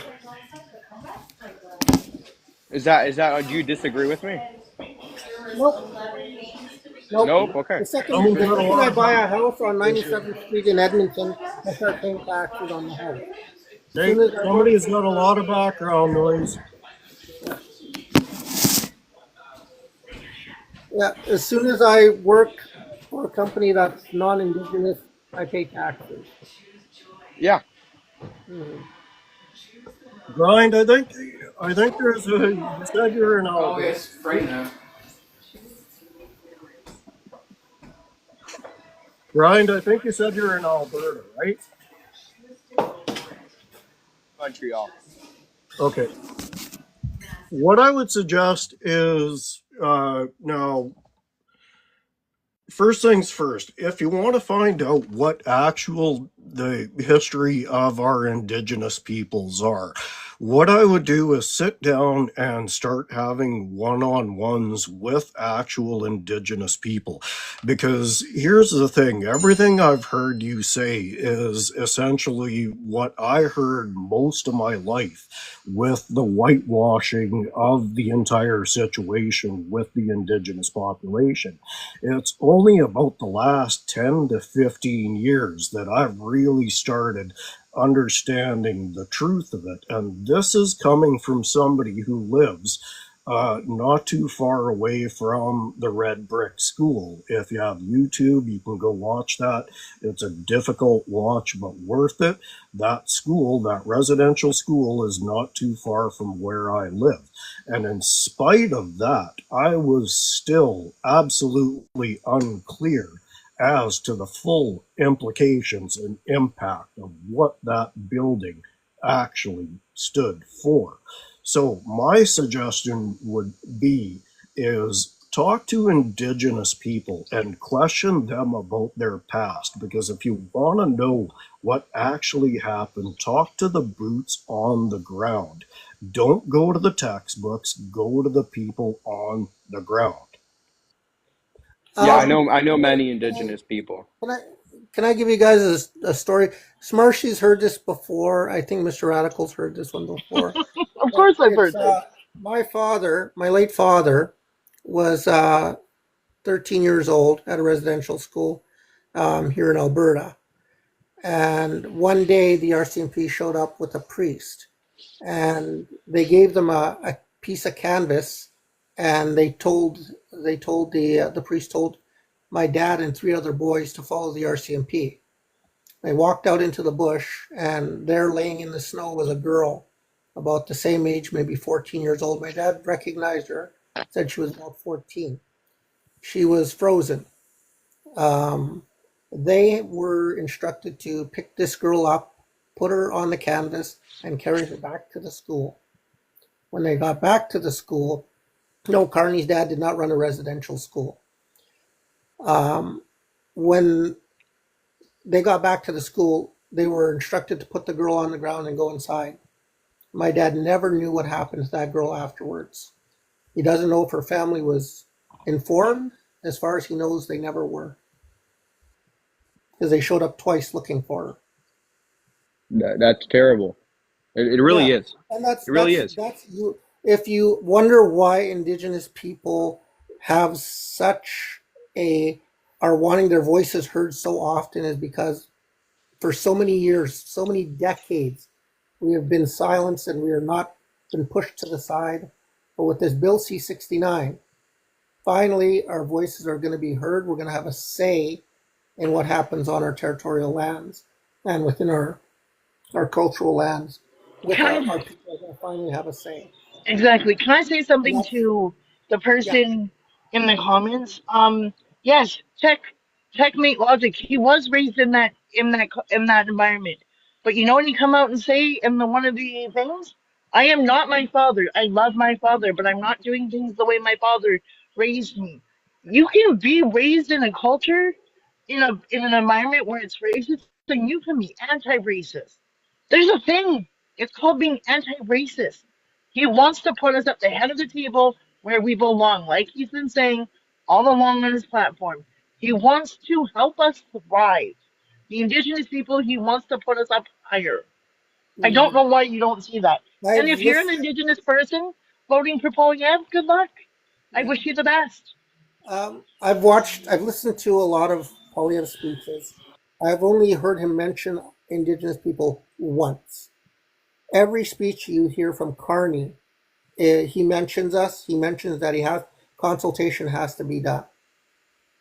Is that? Do you disagree with me? Nope, nope. Nope. Okay. The second Someone's the got a second lot I of buy a background house on noise here. 97th Street in Edmonton, I start paying taxes on the house. As Okay, soon as I work, somebody's got a lot of background noise. yeah, as soon as I work for a company that's non-indigenous, I pay taxes. Yeah. Mhm. Grind, I think there's a, you said you're in Oh, Alberta, it's right? free now. Grind, I think you said you're in Alberta, right? Montreal. Okay. What I would suggest is Now, first things first, if you want to find out what actual the history of our indigenous peoples are, what I would do is sit down and start having one-on-ones with actual indigenous people. Because here's the thing, everything I've heard you say is essentially what I heard most of my life with the whitewashing of the entire situation with the indigenous population. It's only about the last 10 to 15 years that I've really started understanding the truth of it. And this is coming from somebody who lives not too far away from the Red Brick School. If you have YouTube, you can go watch that. It's a difficult watch, but worth it. That school, that residential school, is not too far from where I live. And in spite of that, I was still absolutely unclear as to the full implications and impact of what that building actually stood for. So my suggestion would be is talk to indigenous people and question them about their past, because if you want to know what actually happened, talk to the boots on the ground. Don't go to the textbooks, go to the people on the ground. Yeah, I Um, know. I know can I, many can I, indigenous people. can I, can I give you guys a story? Smarshy's heard this before. I think Mr. Radical's heard this one before. Of But course I've it's heard this. my father, my late father, was 13 years old at a residential school here in Alberta. And one day the RCMP showed up with a priest, and they gave them a piece of canvas, and they told the priest told my dad and three other boys to follow the RCMP. They walked out into the bush, and there, laying in the snow, was a girl about the same age, maybe 14 years old. My dad recognized her, said she was about 14. She was frozen. Um, they were instructed to pick this girl up, put her on the canvas, and carry her back to the school. When they got back to the school, no, Carney's dad did not run a residential school. When they got back to the school, they were instructed to put the girl on the ground and go inside. My dad never knew what happened to that girl afterwards. He doesn't know if her family was informed. As far as he knows, they never were, because they showed up twice looking for her. That's terrible. It really Yeah, is. and that's It really that's is. that's you. If you wonder why Indigenous people have such a are wanting their voices heard so often, is because for so many years, so many decades, we have been silenced and we are not been pushed to the side. But with this Bill C-69, finally our voices are going to be heard. We're going to have a say in what happens on our territorial lands and within our cultural lands. With Can our I, people are going to finally have a say. exactly. Can I say And something that's, to the yeah. person in the comments? Yes, checkmate logic. He was raised in that environment. But you know what he come out and say in the one of the things? I am not my father. I love my father, but I'm not doing things the way my father raised me. You can be raised in a culture, in an environment where it's racist, and you can be anti-racist. There's a thing. It's called being anti-racist. He wants to put us at the head of the table where we belong, like he's been saying all along on his platform. He wants to help us thrive. The indigenous people, he wants to put us up higher. I don't Mm. know why you don't see that. And I've if you're an listened. indigenous person voting for Polyev, good luck. I Yeah. wish you the best. I've listened to a lot of Poilievre's speeches. I've only heard him mention Indigenous people once. Every speech you hear from Carney, he mentions us. He mentions that he has consultation has to be done,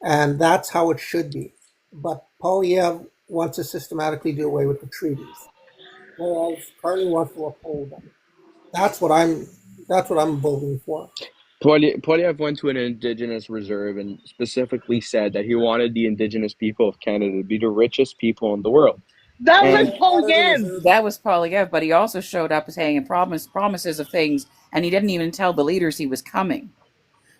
and that's how it should be. But Polyev wants to systematically do away with the treaties, whereas Carney wants to uphold them. That's what I'm. That's what I'm voting for. Poilievre went to an indigenous reserve and specifically said that he wanted the indigenous people of Canada to be the richest people in the world. That What was And are the Polyev. reserves? That was Polyev, but he also showed up saying promises of things, and he didn't even tell the leaders he was coming.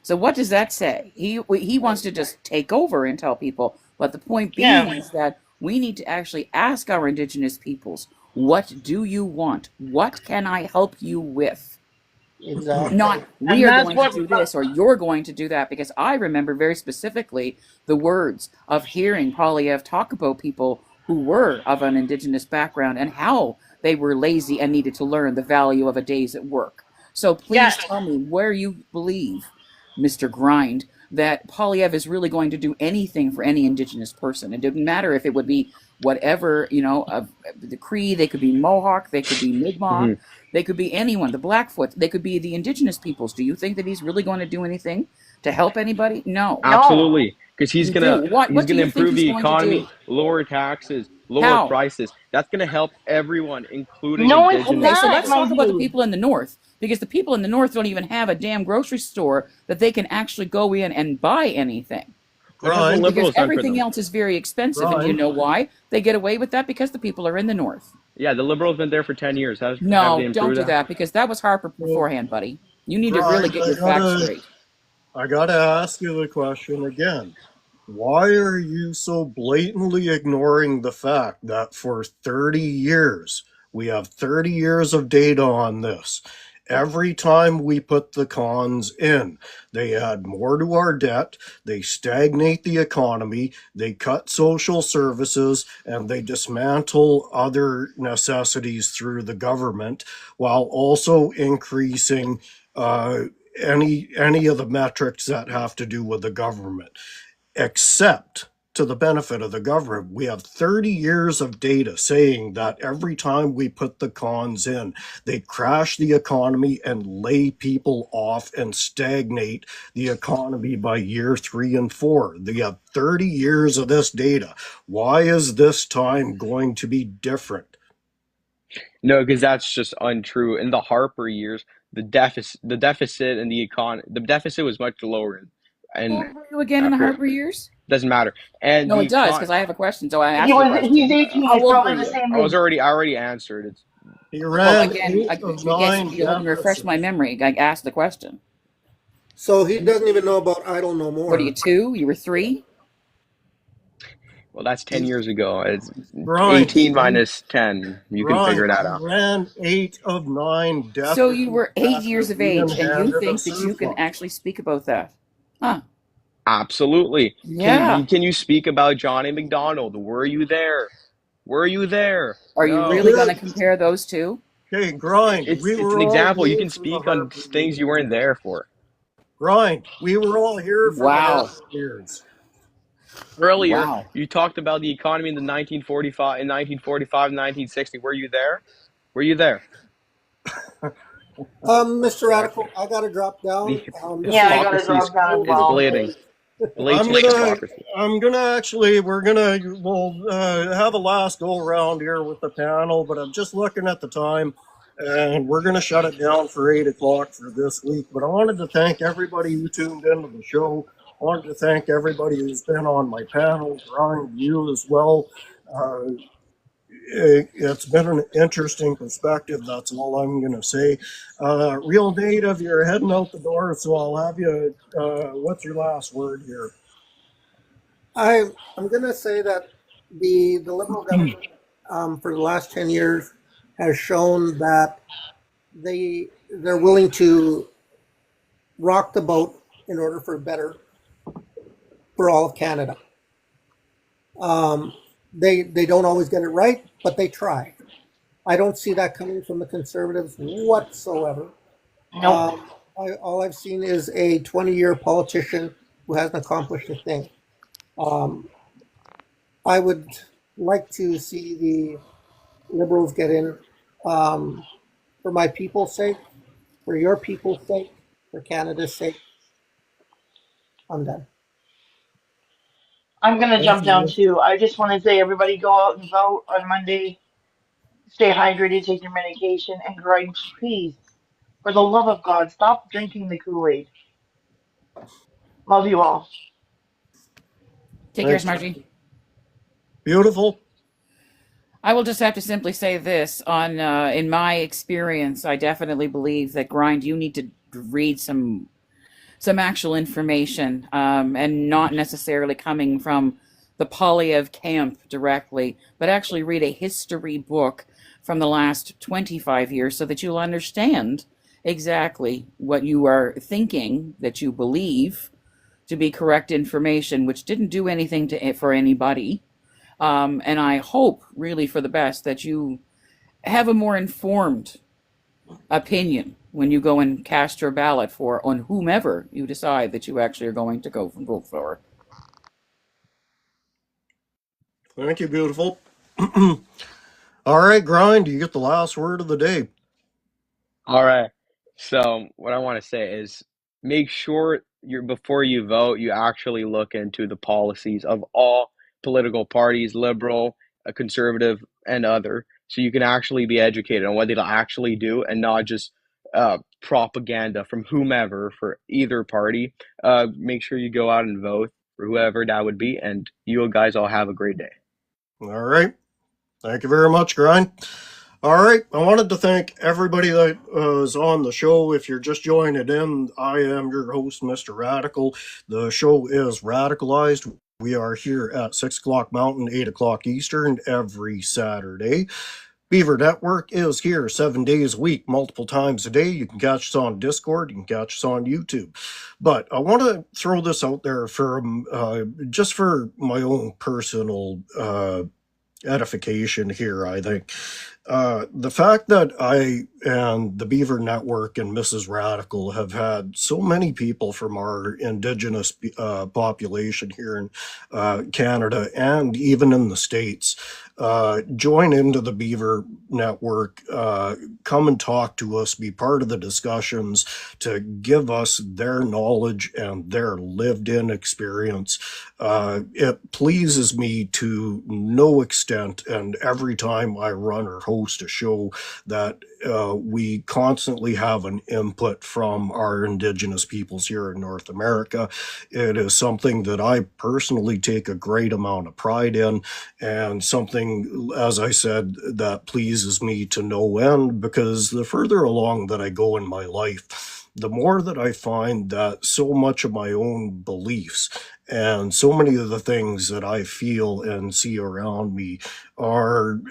So what does that say? He wants to just take over and tell people. But the point being Yeah. is that we need to actually ask our Indigenous peoples, what do you want? What can I help you with? Exactly. Not we And are that's going to what do this or you're going to do that, because I remember very specifically the words of hearing Polyev talk about people who were of an Indigenous background and how they were lazy and needed to learn the value of a day's at work. So yeah. please tell me where you believe, Mr. Grind, that Polyev is really going to do anything for any Indigenous person. It didn't matter if it would be whatever, of the Cree, they could be Mohawk, they could be Mi'kmaq, Hmm. they could be anyone, the Blackfoot, they could be the Indigenous peoples. Do you think that he's really going to do anything to help anybody? No. No. Absolutely, because You do. What he's do gonna you think improve he's the going to do? economy, lower taxes, lower How? prices. That's gonna help everyone, including No, it's Okay, indigenous so not, let's people. my talk about the dude. people in the north, because the people in the north don't even have a damn grocery store that they can actually go in and buy anything, What has the Grind, because liberals done for everything them? else is very expensive. And do you grind. know why they get away with that? Because the people are in the north. Yeah, the liberals been there for 10 years. Have they No, don't improved do that? that, because that was Harper So, beforehand, buddy. You need to really grind. get your facts straight. I gotta ask you the question again. Why are you so blatantly ignoring the fact that for 30 years, we have 30 years of data on this? Every time we put the cons in, they add more to our debt, they stagnate the economy, they cut social services, and they dismantle other necessities through the government while also increasing uh, any of the metrics that have to do with the government, except to the benefit of the government. We have 30 years of data saying that every time we put the cons in, they crash the economy and lay people off and stagnate the economy by year 3 and 4. They have 30 years of this data. Why is this time going to be different? No, because that's just untrue. In the Harper years, the deficit and the deficit was much lower, and How old were you again in the after Harper years? doesn't matter. And No, the it does, econ because I have a question. So I He asked the was. He's question. 18. How He's old were probably the you? same I was age. already I already answered. It's He Well, ran again, eight of I guess nine let me refresh my deficits. memory. I asked the question. So he doesn't even know about idle no What are you, more. 2? You were 3? well, that's 10 years ago. It's Grind. 18 minus 10. You can figure Right. that He out. ran 8 of 9 So you deficits were 8 after years of we age, and you inherited a think that you can surplus. actually speak about that? Huh. Absolutely. Yeah. Can you speak about Johnny McDonald? Were you there? Were you there? Are you We really No. going to did. compare those two? Okay, grind. It's We it's were an all example. You here can for the speak on Harper things you weren't years. there for. Grind. We were all here for the Wow. Harper years. Earlier, Wow. you talked about the economy in the 1945, 1960. Were you there? Were you there? Mr. Exactly. Radical, I got to drop down. The This Yeah, is I gotta hypocrisy drop down as so is well. blatant. great. I'm Blatant gonna, hypocrisy. we'll have a last go around here with the panel, but I'm just looking at the time, and we're gonna shut it down for 8 o'clock for this week. But I wanted to thank everybody who tuned into the show. I wanted to thank everybody who's been on my panel, Brian, you as well. Uh, it's been an interesting perspective. That's all I'm going to say. Real native, you're heading out the door, so I'll have you. What's your last word here? I'm going to say that the Liberal government for the last 10 years has shown that they're willing to rock the boat in order for better for all of Canada. They don't always get it right, but they try. I don't see that coming from the Conservatives whatsoever. Nope. All I've seen is a 20-year politician who hasn't accomplished a thing. Um, I would like to see the Liberals get in for my people's sake, for your people's sake, for Canada's sake. I'm done. I'm gonna Thank jump down you. too. I just want to say, everybody, go out and vote on Monday. Stay hydrated, take your medication, and grind, please. For the love of God, stop drinking the Kool-Aid. Love you all. Take care, Thanks. Margie. Beautiful. I will just have to simply say this on in my experience, I definitely believe that Grind, you need to read some actual information, and not necessarily coming from the Polyev camp directly, but actually read a history book from the last 25 years so that you'll understand exactly what you are thinking that you believe to be correct information, which didn't do anything for anybody. And I hope really for the best that you have a more informed opinion when you go and cast your ballot for on whomever you decide that you actually are going to go and vote for. Thank you, beautiful. All right, Grind, you get the last word of the day. All right. So what I want to say is make sure before you vote, you actually look into the policies of all political parties, liberal, conservative, and other, so you can actually be educated on what they'll actually do and not just propaganda from whomever for either party. Make sure you go out and vote for whoever that would be, and you guys all have a great day. All right. Thank you very much, Grind. All right. I wanted to thank everybody that was on the show. If you're just joining in, I am your host, Mr. Radical. The show is Radicalized. We are here at 6 o'clock Mountain, 8 o'clock Eastern every Saturday. Beaver Network is here 7 days a week, multiple times a day. You can catch us on Discord. You can catch us on YouTube. But I want to throw this out there for just for my own personal edification here, I think. The fact that I and the Beaver Network and Mrs. Radical have had so many people from our Indigenous population here in Canada and even in the States join into the Beaver Network, come and talk to us, be part of the discussions, to give us their knowledge and their lived in experience. It pleases me to no extent, and every time I run or host a show, that we constantly have an input from our Indigenous peoples here in North America. It is something that I personally take a great amount of pride in, and something, as I said, that pleases me to no end, because the further along that I go in my life, the more that I find that so much of my own beliefs and so many of the things that I feel and see around me are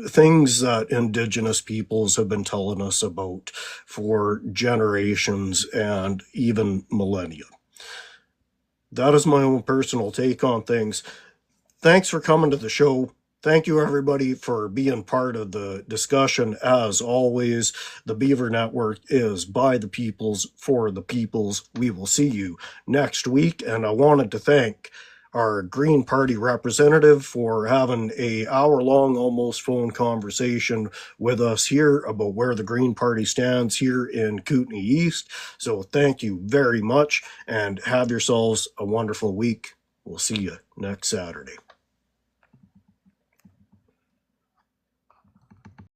things that Indigenous peoples have been telling us about for generations and even millennia. That is my own personal take on things. Thanks for coming to the show. Thank you, everybody, for being part of the discussion. As always, the Beaver Network is by the peoples, for the peoples. We will see you next week. And I wanted to thank our Green Party representative for having a hour-long almost phone conversation with us here about where the Green Party stands here in Kootenay East. So thank you very much, and have yourselves a wonderful week. We'll see you next Saturday.